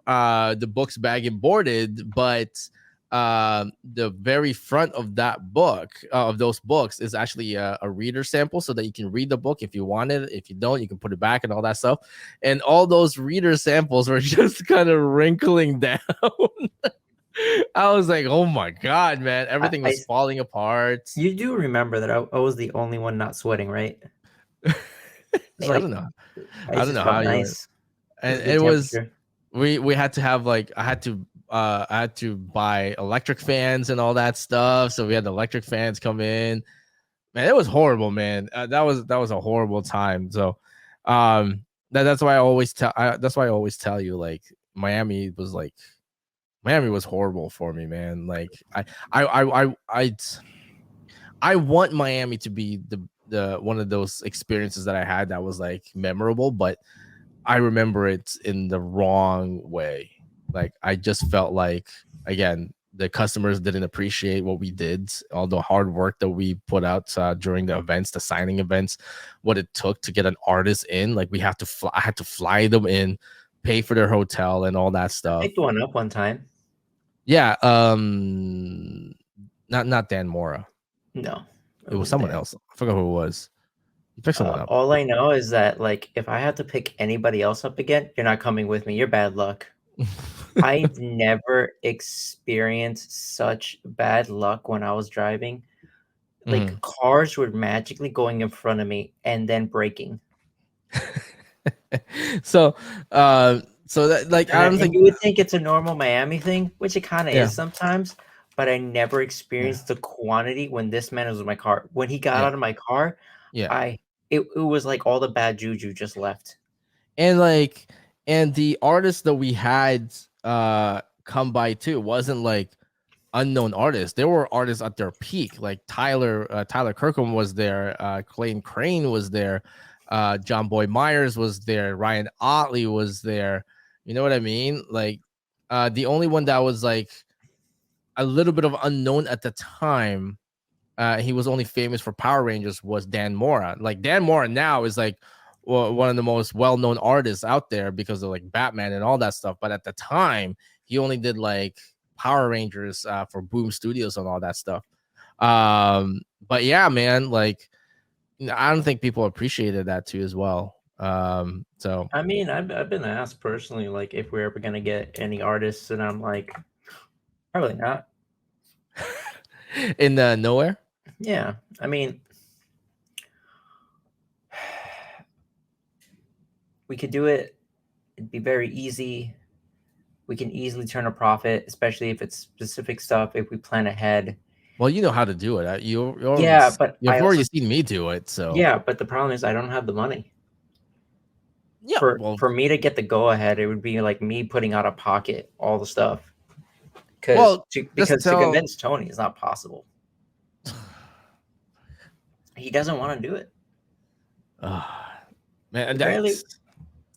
the books bag and boarded, but the very front of that book of those books is actually a reader sample so that you can read the book if you want it. If you don't, you can put it back and all that stuff. And all those reader samples were just kind of wrinkling down. I was like, oh my god, man, everything was falling apart. You do remember that I was the only one not sweating, right? Like, I don't know. I don't know how nice. And it was we had to have like I had to buy electric fans and all that stuff. So we had the electric fans come in. Man, it was horrible, man. That was a horrible time. So that's why I always tell you, like, Miami was horrible for me, man. Like I want Miami to be the one of those experiences that I had that was like memorable, but I remember it in the wrong way. Like I just felt like, again, the customers didn't appreciate what we did, all the hard work that we put out during the events, the signing events, what it took to get an artist in. Like I had to fly them in, pay for their hotel and all that stuff. I picked one up one time. Yeah, not Dan Mora. No, it was someone else. I forgot who it was. You picked someone up. All I know is that, like, if I have to pick anybody else up again, you're not coming with me. You're bad luck. I've never experienced such bad luck when I was driving. Like cars were magically going in front of me and then braking. So that, like, I don't think you would think it's a normal Miami thing, which it kind of is sometimes, but I never experienced the quantity when this man was in my car. When he got out of my car, it was like all the bad juju just left. And like, and the artists that we had come by too wasn't like unknown artists. They were artists at their peak. Like Tyler Kirkham was there, Clayton Crane was there, John Boy Myers was there, Ryan Otley was there. You know what I mean? Like the only one that was like a little bit of unknown at the time, he was only famous for Power Rangers, was Dan Mora. Like Dan Mora now is like one of the most well-known artists out there because of like Batman and all that stuff. But at the time, he only did like Power Rangers for Boom Studios and all that stuff. But yeah, man, like I don't think people appreciated that too as well. So I mean, I've been asked personally, like, if we're ever gonna get any artists, and I'm like, probably not. In nowhere. Yeah, I mean, we could do it. It'd be very easy. we can easily turn a profit, especially if it's specific stuff, if we plan ahead. Well, you know how to do it. You've But already seen me do it. So yeah, but the problem is I don't have the money. yeah, For me to get the go ahead, it would be like me putting out of pocket all the stuff. Because to convince Tony is not possible. He doesn't want to do it. Man,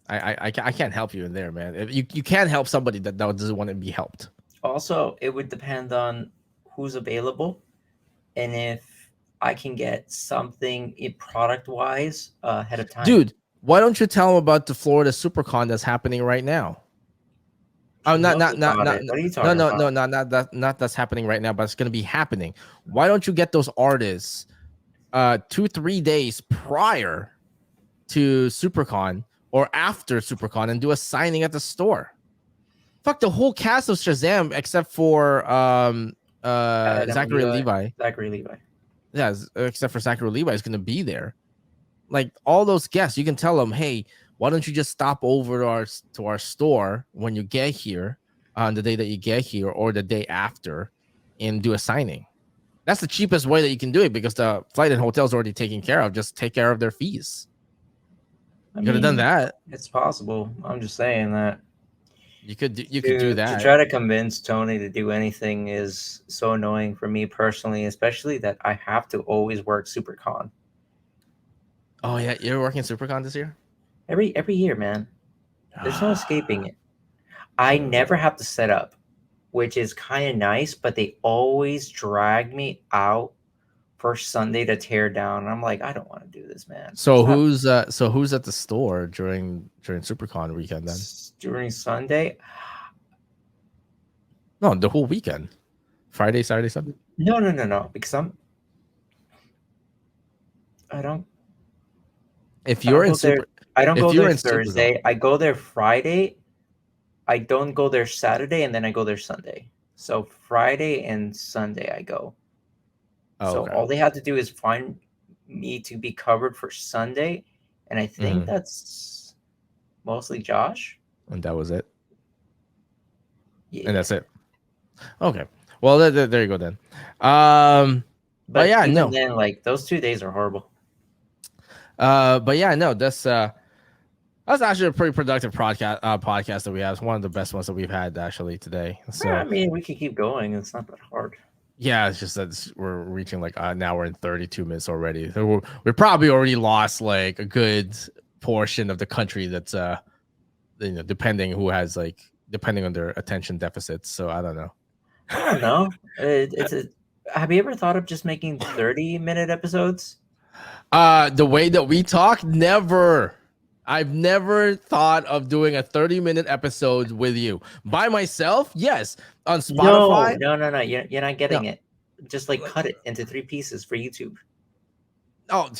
I can't help you in there, man. If you can't help somebody that doesn't want to be helped. Also, it would depend on who's available, and if I can get something product wise ahead of time. Dude, why don't you tell them about the Florida SuperCon that's happening right now? Oh, not What are you talking about? not that's happening right now, but it's gonna be happening. Why don't you get those artists 2-3 days prior to SuperCon or after SuperCon and do a signing at the store? Fuck the whole cast of Shazam except for Zachary Levi. Yeah, except for Zachary Levi is gonna be there. Like all those guests, you can tell them, hey, why don't you just stop over to our store when you get here on the day that you get here or the day after and do a signing. That's the cheapest way that you can do it because the flight and hotel is already taken care of. Just take care of their fees. You could have done that. It's possible. I'm just saying that you could do that. To try to convince Tony to do anything is so annoying for me personally, especially that I have to always work SuperCon. Oh yeah, you're working SuperCon this year? Every year, man. There's no escaping it. I never have to set up, which is kind of nice, but they always drag me out for Sunday to tear down. And I'm like, I don't want to do this, man. So who's at the store during SuperCon weekend then? During Sunday? No, the whole weekend. Friday, Saturday, Sunday? No. Because I don't. If you're in I don't go there Thursday. I go there Friday. I don't go there Saturday, and then I go there Sunday. So Friday and Sunday I go. So all they have to do is find me to be covered for Sunday, and I think that's mostly Josh. And that was it. Yeah. And that's it. Okay. Well, there you go then. But yeah, no. Then like those 2 days are horrible. But yeah, no, that's actually a pretty productive podcast that we have. It's one of the best ones that we've had actually today. So I mean, we can keep going. It's not that hard. Yeah, it's just that we're reaching like an hour and 32 minutes already. So we probably already lost like a good portion of the country that's depending on their attention deficits. So I don't know. I don't know. Have you ever thought of just making 30-minute episodes? The way that we talk, never. I've never thought of doing a 30-minute episode with you. By myself, yes. On Spotify? No. You're not getting it. Just like cut it into 3 pieces for YouTube. Oh,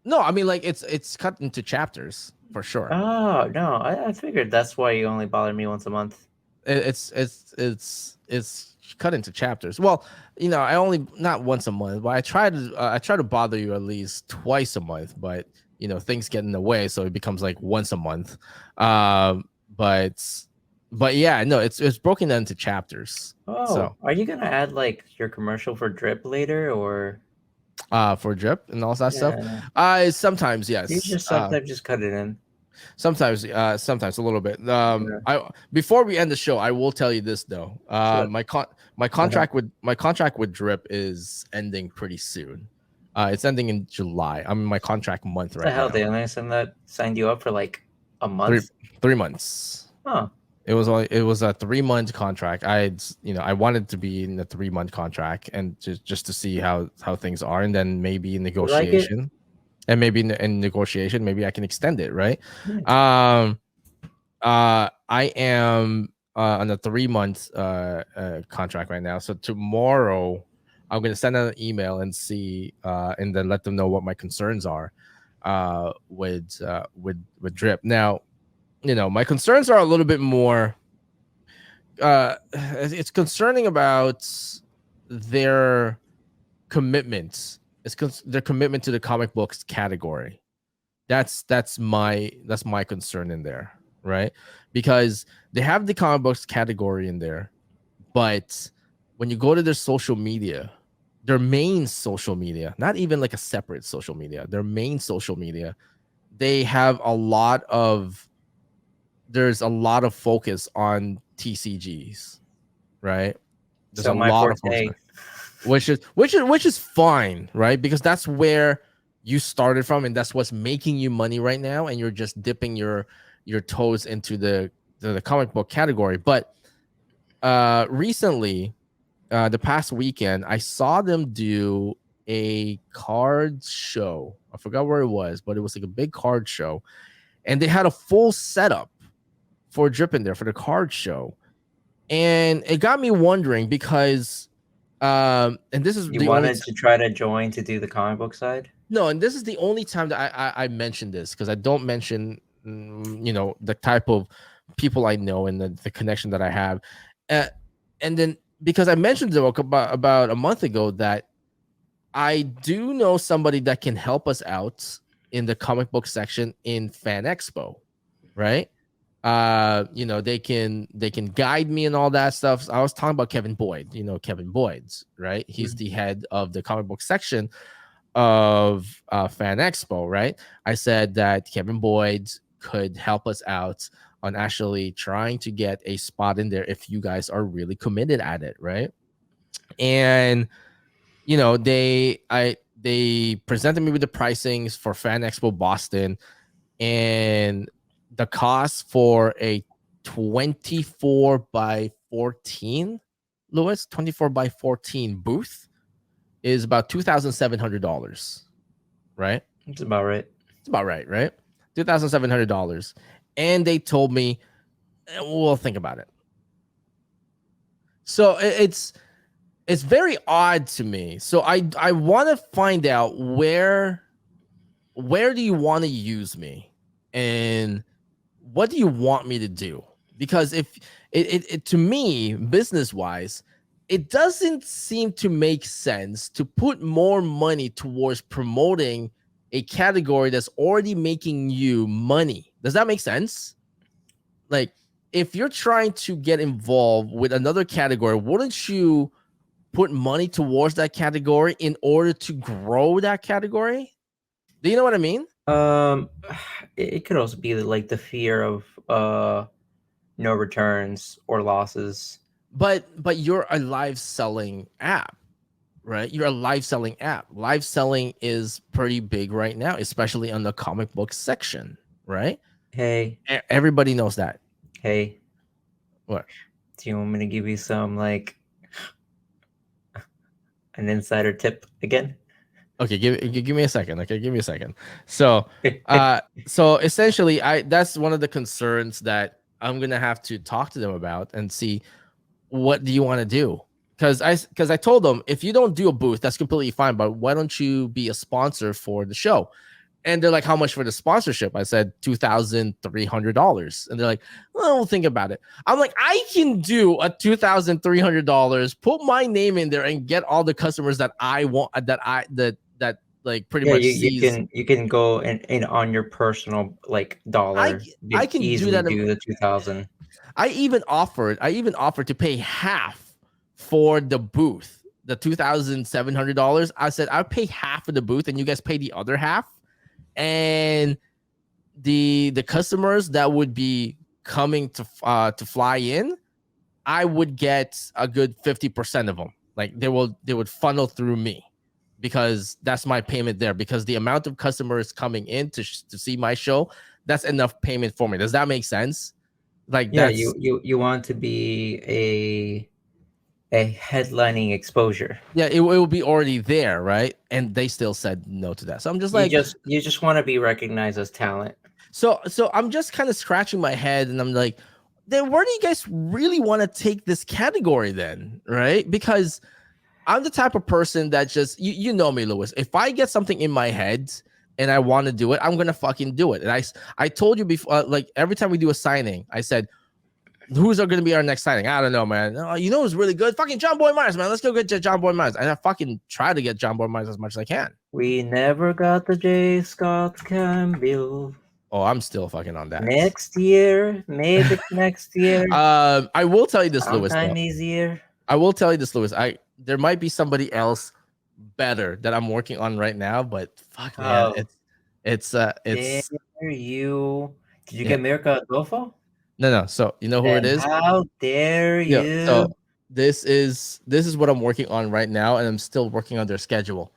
no. I mean, like it's cut into chapters for sure. Oh, no. I figured that's why you only bother me once a month. It's cut into chapters. Well, I only not once a month, but I try to bother you at least twice a month, but things get in the way, so it becomes like once a month. But yeah, no, it's broken down into chapters. Oh, so are you gonna add like your commercial for Drip later, or for Drip and all that stuff? Sometimes, yes. You just sometimes just cut it in. Sometimes a little bit. Before we end the show, I will tell you this though. Sure. My contract with Drip is ending pretty soon. It's ending in July. I'm in my contract month right now. What the hell? They only signed you up for like a month? 3 months. Huh. It was a 3-month contract. I wanted to be in a 3-month contract and just to see how things are, and then maybe in negotiation. And maybe in negotiation, maybe I can extend it, right? Yeah. I am on a 3-month contract right now. So tomorrow, I'm going to send out an email and see, and then let them know what my concerns are with Drip. Now, my concerns are a little bit more. It's concerning about their commitments. Their commitment to the comic books category. That's my concern in there. right? Because they have the comic books category in there, but when you go to their social media, their main social media, not even like a separate social media, their main social media, they have there's a lot of focus on TCGs, right? There's a So my lot of focus, forte. which is fine, right? Because that's where you started from, and that's what's making you money right now, and you're just dipping your toes into the comic book category. But recently, the past weekend, I saw them do a card show. I forgot where it was, but it was like a big card show, and they had a full setup for Drip in there for the card show, and it got me wondering because, and this is You the only wanted to try to join to do the comic book side? no, and this is the only time that I mentioned this, because I don't mention the type of people I know and the connection that I have, and then because I mentioned it about a month ago that I do know somebody that can help us out in the comic book section in Fan Expo, right? They can guide me and all that stuff. I was talking about Kevin Boyd, Kevin Boyd's, right? He's the head of the comic book section of Fan Expo, right? I said that Kevin Boyd could help us out on actually trying to get a spot in there if you guys are really committed at it, right? And they presented me with the pricings for Fan Expo Boston, and the cost for a 24 by 14 Lewis 24 by 14 booth is about $2,700, right? It's about right. It's about right? $2,700. And they told me, we'll think about it. So it's very odd to me. So I want to find out where do you want to use me, and what do you want me to do? Because if it to me, business wise, it doesn't seem to make sense to put more money towards promoting a category that's already making you money. Does that make sense? Like, if you're trying to get involved with another category, wouldn't you put money towards that category in order to grow that category? Do you know what I mean? It could also be like the fear of no returns or losses. But you're a live selling app, right? You're a live selling app. Live selling is pretty big right now, especially on the comic book section, right? Hey, Everybody knows that. hey, What? do you want me to give you some like an insider tip again? Okay, give me a second. Okay, give me a second. So, so essentially, that's one of the concerns that I'm gonna have to talk to them about and see what do you want to do. Because I told them, if you don't do a booth, that's completely fine. But why don't you be a sponsor for the show? And they're like, how much for the sponsorship? I said $2,300. And they're like, well, we'll think about it. I'm like, I can do a $2,300, put my name in there, and get all the customers that I want, that like pretty much sees. You can go in on your personal like dollar. You I can can do easily that. do the 2,000. I even offered to pay half for the booth, the $2,700. I said I'll pay half of the booth, and you guys pay the other half. And the customers that would be coming to fly in, I would get a good 50% of them. Like they would funnel through me, because that's my payment there. Because the amount of customers coming in to see my show, that's enough payment for me. Does that make sense? Like, Yeah, that's you want to be a headlining exposure. yeah, it will be already there, right? And they still said no to that. So I'm just like, You just want to be recognized as talent. so I'm just kind of scratching my head, and I'm like, then where do you guys really want to take this category then, right? Because I'm the type of person that just you know me, Lewis. If I get something in my head and I want to do it, I'm gonna fucking do it. And I told you before, like every time we do a signing, I said, who's going to be our next signing? I don't know, man. You know who's really good? Fucking John Boy Myers, man. Let's go get John Boy Myers. And I fucking try to get John Boy Myers as much as I can. We never got the J. Scott Campbell. Oh, I'm still fucking on that. Next year, maybe next year. I will tell you this, Lewis. Sometime this year. I will tell you this, Lewis. There might be somebody else better that I'm working on right now, but fuck, man, it's Dare you? Did you get Mirka Adolfo? No. So you know who it is? How dare you? Yeah. So this is what I'm working on right now, and I'm still working on their schedule.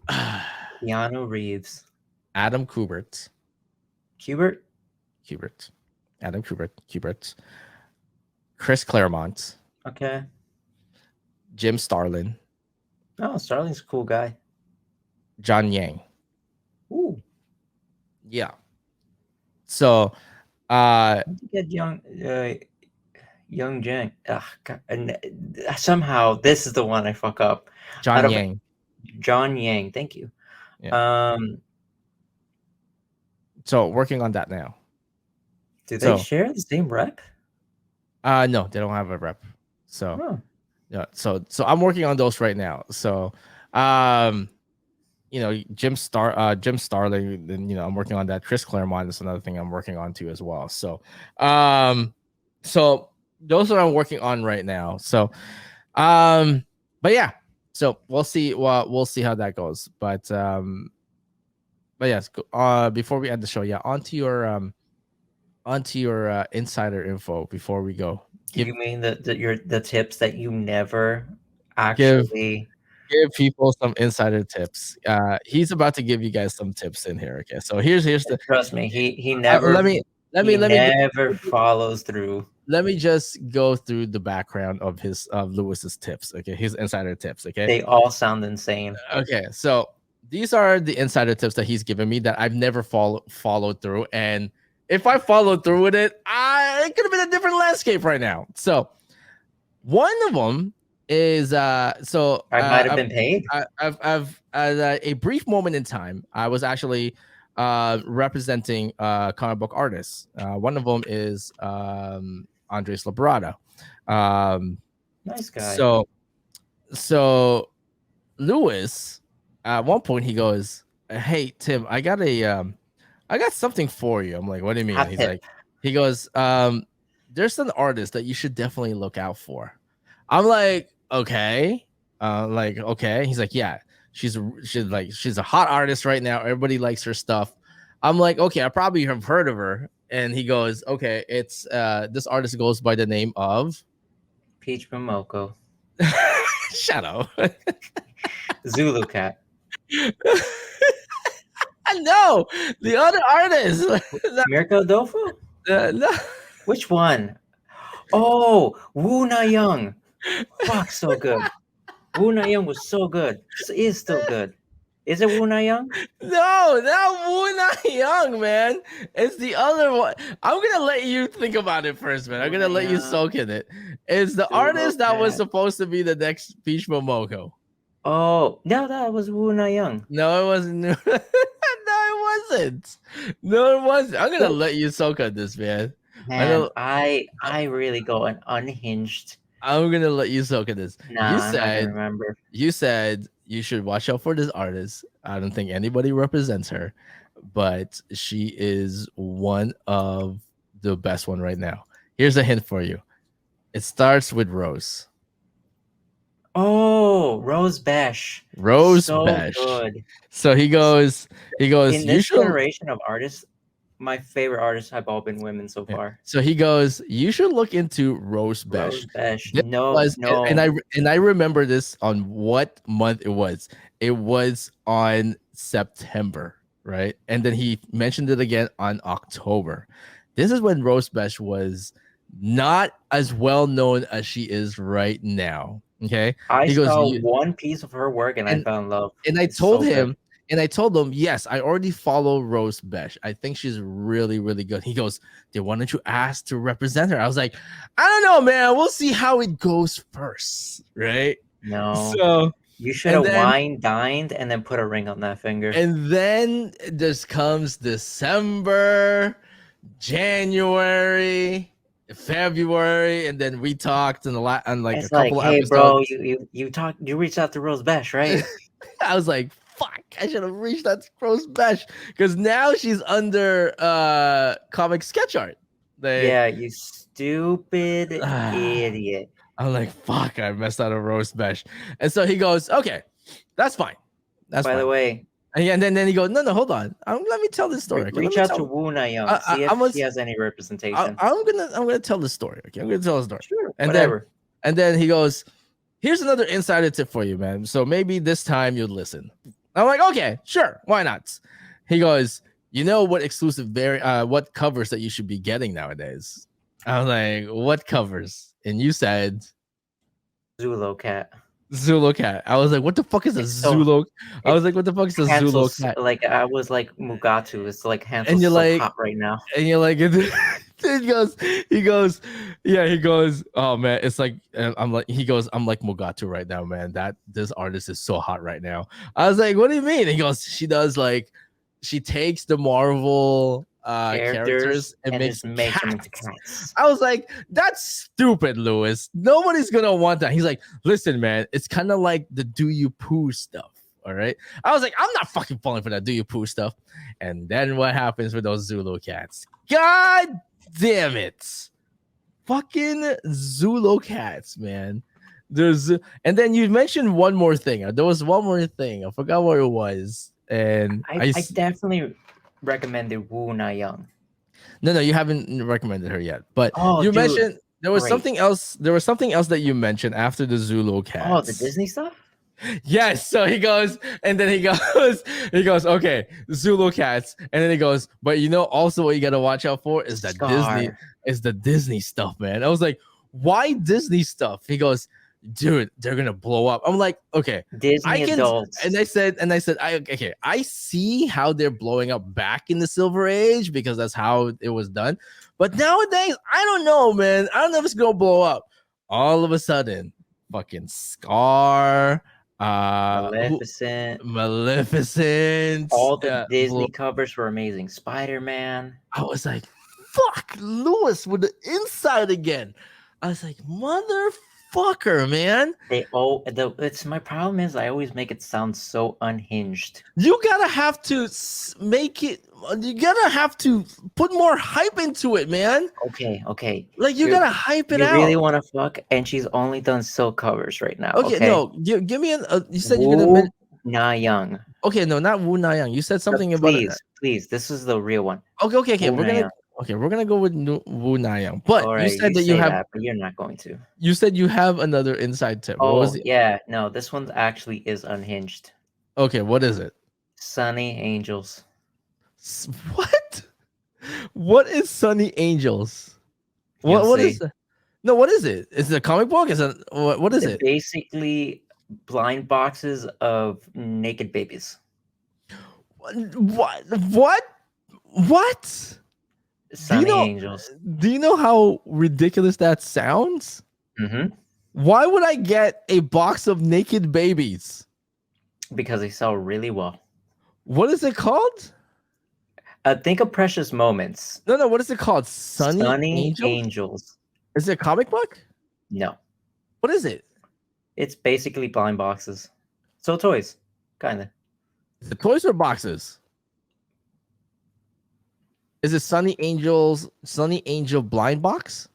Keanu Reeves. Adam Kubert. Adam Kubert. Chris Claremont. Okay. Jim Starlin. Oh, Starlin's a cool guy. John Yang. Ooh. Yeah. So get young Jang. And somehow this is the one I fuck up. John Yang. John Yang, thank you. Yeah. So working on that now. Do they share the same rep? No, they don't have a rep. So yeah, so I'm working on those right now. So you know, Jim Starling, then you know, I'm working on that. Chris Claremont is another thing I'm working on too as well. So so those are I'm working on right now. So but yeah, so we'll see how that goes. But yes, before we end the show, yeah, onto your insider info before we go. You mean the tips that you never actually give people some insider tips. He's about to give you guys some tips in here. Okay, so here's the. Trust me, he never. Let me never follows through. Let me just go through the background of Lewis's tips. Okay, his insider tips. Okay, they all sound insane. Okay, so these are the insider tips that he's given me that I've never followed through, and if I followed through with it, it could have been a different landscape right now. So one of them is so I might have been paid. I've at a brief moment in time, I was actually representing comic book artists. One of them is Andres Labrada. Nice guy. So Lewis, at one point he goes, "Hey Tim, I got something for you." I'm like, "What do you mean?" He goes, "There's an artist that you should definitely look out for." I'm like, "Okay." Okay. He's like, "Yeah, she's a hot artist right now. Everybody likes her stuff." I'm like, "Okay, I probably have heard of her." And he goes, "Okay, it's this artist goes by the name of Peach Momoko." Shut up. Zulu Cat. No, the other artist. Mirko Adolfo? No. Which one? Oh, Wu Na Young. Fuck, so good. Wu Na Young was so good. Is still good. Is it Wu Na Young? No, not Wu Na Young, man. It's the other one. I'm gonna let you think about it first, man. I'm gonna let you soak in it. It's the artist that was supposed to be the next Peach Momoko. Oh, no, that was Wu Na Young. No, it wasn't. No, it wasn't. No, it wasn't. I'm gonna let you soak on this, man. Man, I really go unhinged. I'm gonna let you soak in this. Nah, I'm not gonna remember. You said you should watch out for this artist. I don't think anybody represents her, but she is one of the best one right now. Here's a hint for you. It starts with Rose. Oh, Rose Besh. Besh. Good. So he goes. In this generation of artists, my favorite artists have all been women so far. So he goes, you should look into Rose Besh. Rose Besh. No. And I remember this on what month it was. It was on September, right? And then he mentioned it again on October. This is when Rose Besh was not as well known as she is right now. Okay. I saw one piece of her work and I fell in love. And I told him, yes, I already follow Rose Besh. I think she's really, really good. He goes, then why don't you ask to represent her? I was like, I don't know, man. We'll see how it goes first, right? No. So you should have dined and then put a ring on that finger. And then this comes December, January, February, and then we talked in a couple hey, episodes. Bro, you reached out to Rose Besh, right? I was like, fuck, I should have reached that rose bash because now she's under comic sketch art. Yeah, you stupid idiot. I'm like, fuck, I messed out a roast bash. And so he goes, okay, that's fine. That's By fine. the way, And then he goes, no, hold on. Let me tell this story. Okay, reach out to Wu Na Young. See if he has any representation. I'm gonna tell the story. Okay, I'm gonna tell the story. Sure, and whatever. Then he goes, here's another insider tip for you, man. So maybe this time you'll listen. I'm like, okay, sure, why not? He goes, you know what what covers that you should be getting nowadays? I was like, what covers? And you said Zulu cat. Zulu cat. I was like, what the fuck is a Zulu? I was like, what the fuck is a Zulu cat? Like I was like Mugatu. It's like Hansel's and you're so like, hot right now. And you're like, he goes, oh man, it's like, and I'm like, he goes, I'm like Mugatu right now, man. This artist is so hot right now. I was like, what do you mean? And he goes, she takes the Marvel characters and makes them into cats. I was like, that's stupid, Lewis. Nobody's gonna want that. He's like, listen, man, it's kind of like the do you poo stuff. All right. I was like, I'm not fucking falling for that do you poo stuff. And then what happens with those Zulu cats? God damn it. Fucking Zulu cats, man. And then you mentioned one more thing. There was one more thing. I forgot what it was. And I definitely recommended Wu Na Young. No, you haven't recommended her yet. But you mentioned there was something else. There was something else that you mentioned after the Zulu cats. Oh, the Disney stuff? Yes. So he goes, and then he goes, okay, Zulu cats. And then he goes, but you know, also what you got to watch out for is that the Disney stuff, man. I was like, why Disney stuff? He goes, dude, they're gonna blow up. I'm like, okay, Disney adults. And I said, I see how they're blowing up back in the Silver Age because that's how it was done. But nowadays, I don't know, man. I don't know if it's gonna blow up. All of a sudden, fucking Scar, Maleficent. All the Disney covers were amazing. Spider-Man. I was like, fuck, Lewis with the inside again. I was like, motherfucker, man. It's my problem is I always make it sound so unhinged. You gotta have to make it. You gotta have to put more hype into it, man. Okay. Like you gotta hype it out. You really want to fuck, and she's only done silk covers right now. Okay, no, give me an. You said you're gonna. Na Young. Okay, no, not Wu Na Young. You said something about it. Please, this is the real one. Okay. We're gonna go with Wu Na Young. But right, you said that you have. But you're not going to. You said you have another inside tip. Yeah, no, this one actually is unhinged. Okay, what is it? Sunny Angels. What? What is Sunny Angels? What is it? No, what is it? Is it a comic book? Is it what is it? Basically blind boxes of naked babies. What? Sunny Angels. Do you know how ridiculous that sounds? Mm-hmm. Why would I get a box of naked babies? Because they sell really well. What is it called? Think of Precious Moments. No. What is it called? Sunny Angels. Is it a comic book? No. What is it? It's basically blind boxes. So toys, kind of. Is it toys or boxes? Is it Sunny Angel blind box?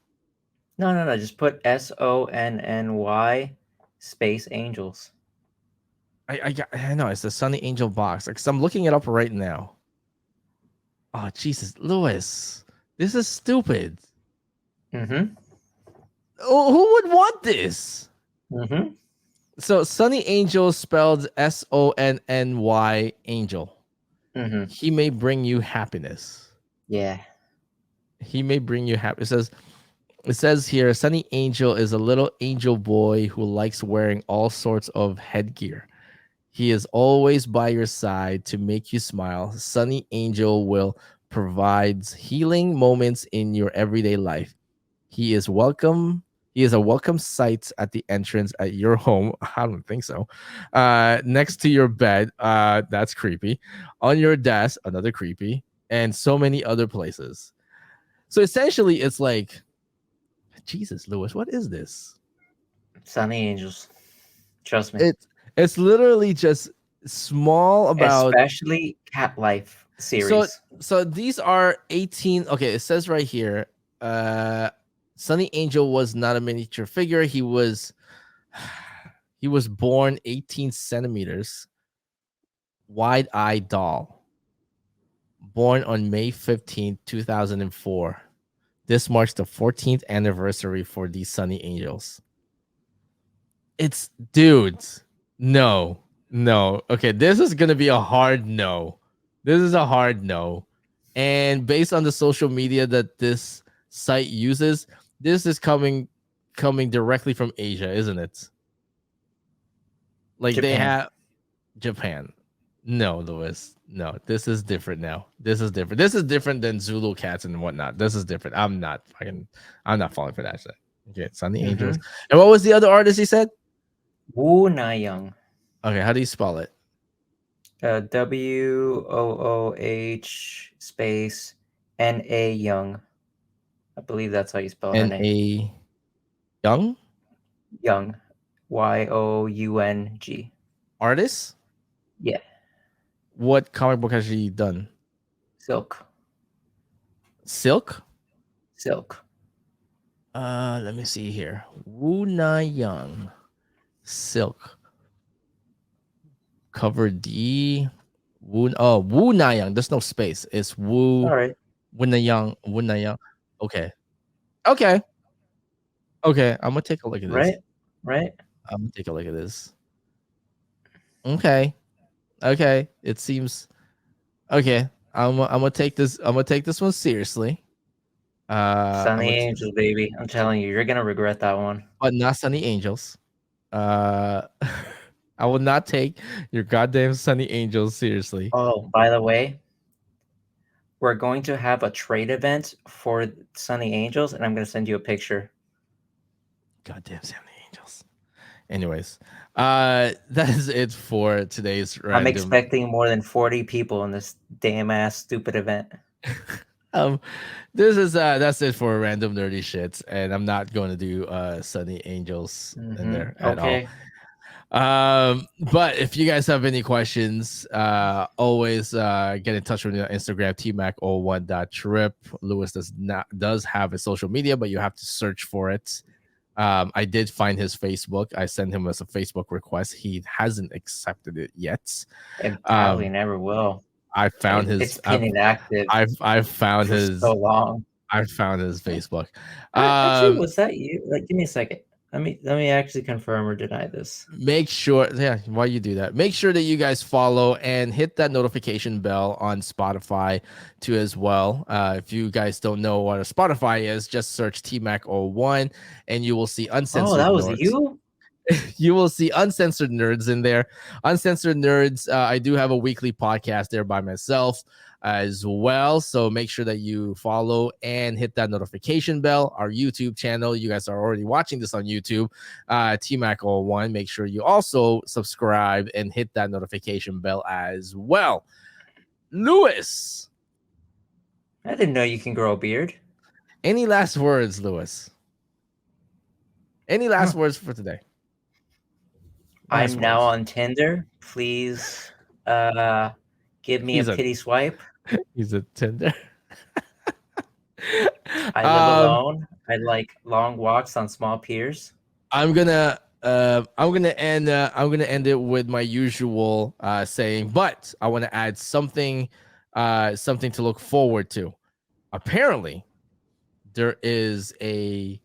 No. Just put SONNY space angels. I know it's the Sunny Angel box. Because I'm looking it up right now. Oh Jesus, Lewis, this is stupid. Mm-hmm. Oh, who would want this? Mm-hmm. So Sunny Angel spelled SONNY Angel. Mm-hmm. He may bring you happiness. Yeah. He may bring you happiness. It says here, Sunny Angel is a little angel boy who likes wearing all sorts of headgear. He is always by your side to make you smile. Sunny Angel will provide healing moments in your everyday life. He is welcome. He is a welcome sight at the entrance at your home. I don't think so. Next to your bed. That's creepy. On your desk, another creepy. And so many other places. So essentially, it's like, Jesus, Lewis, what is this? Sunny Angels. Trust me. It's literally just small about. especially Cat Life So series. so these are 18. Okay, it says right here, uh Sunny Angel was not a miniature figure. He was born 18 centimeters, wide-eyed doll, born on May 15th, 2004. This marks the 14th anniversary for these Sunny Angels. It's dudes. No, no. Okay, this is gonna be a hard no. This is a hard no. And based on the social media that this site uses, this is coming directly from Asia, isn't it? Like they Japan. have Japan. No, Lewis. No, this is different now. This is different. This is different than Zulu cats and whatnot. This is different. I'm not falling for that shit. Okay, Sunny Angels. Mm-hmm. And what was the other artist he said? Woo Na Young. Okay, how do you spell it? WOOH space NA Young. I believe that's how you spell her name. N.A. Young Young. YOUNG. artist? Yeah. What comic book has she done? Silk. Silk? Silk. Let me see here. Wu Na Young. Silk. Cover D. Wu Na Young. There's no space. It's All right. Wu Na Young. Wu Na Young. Okay. Okay. Okay. I'm gonna take a look at this. Right? Right? I'm gonna take a look at this. Okay. Okay. It seems okay. I'm gonna take this. I'm gonna take this one seriously. I'm Sunny gonna Angels, baby. I'm telling you, you're gonna regret that one. but not Sunny Angels. Uh, I will not take your goddamn Sunny Angels seriously. Oh, by the way, we're going to have a trade event for Sunny Angels, and I'm gonna send you a picture. Goddamn Sunny Angels. Anyways, that is it for today's I'm random. expecting more than 40 people in this damn ass stupid event. This is that's it for random nerdy shits, and I'm not going to do Sunny Angels in there at all. But if you guys have any questions, always get in touch with me on Instagram, tmac01.trip. Lewis does have a social media, but you have to search for it. I did find his Facebook. I sent him as a Facebook request. He hasn't accepted it yet. It probably never will. I found his. It's been inactive I've found for his. so long. I found his Facebook. Actually, was that you? Like, give me a second. Let me actually confirm or deny this. Make sure, yeah, why you do that? Make sure that you guys follow and hit that notification bell on Spotify too as well. If you guys don't know what a Spotify is, just search TMAC01 and you will see Uncensored. Oh, that was Nerds. you? You will see Uncensored Nerds in there. Uncensored Nerds, I do have a weekly podcast there by myself as well. So make sure that you follow and hit that notification bell. Our YouTube channel, you guys are already watching this on YouTube, TMAC01. Make sure you also subscribe and hit that notification bell as well. Lewis, I didn't know you can grow a beard. any last words, Lewis? Any last words for today? I'm now on Tinder. Please give me a pity swipe. He's a Tinder. I live alone. I like long walks on small piers. I'm gonna end it with my usual saying, but I want to add something to look forward to. Apparently, there is a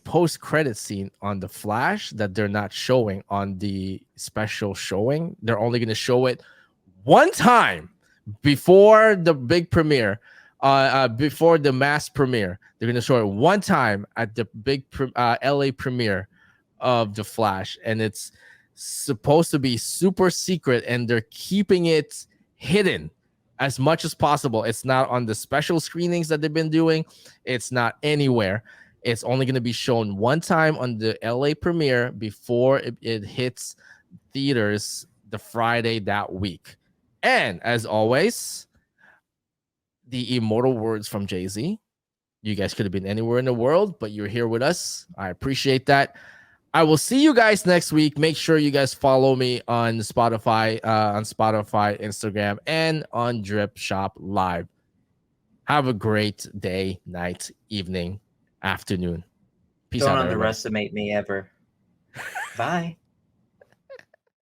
post-credit scene on The Flash that they're not showing on the special showing. They're only going to show it one time before the big premiere, before the mass premiere. They're going to show it one time at the big LA premiere of The Flash, and it's supposed to be super secret, and they're keeping it hidden as much as possible. It's not on the special screenings that they've been doing. It's not anywhere. It's only going to be shown one time on the LA premiere before it hits theaters the Friday that week. And as always, the immortal words from Jay-Z. You guys could have been anywhere in the world, but you're here with us. I appreciate that. I will see you guys next week. Make sure you guys follow me on Spotify, Instagram, and on Drip Shop Live. Have a great day, night, evening, afternoon. Peace Don't out, everybody. underestimate me ever. Bye.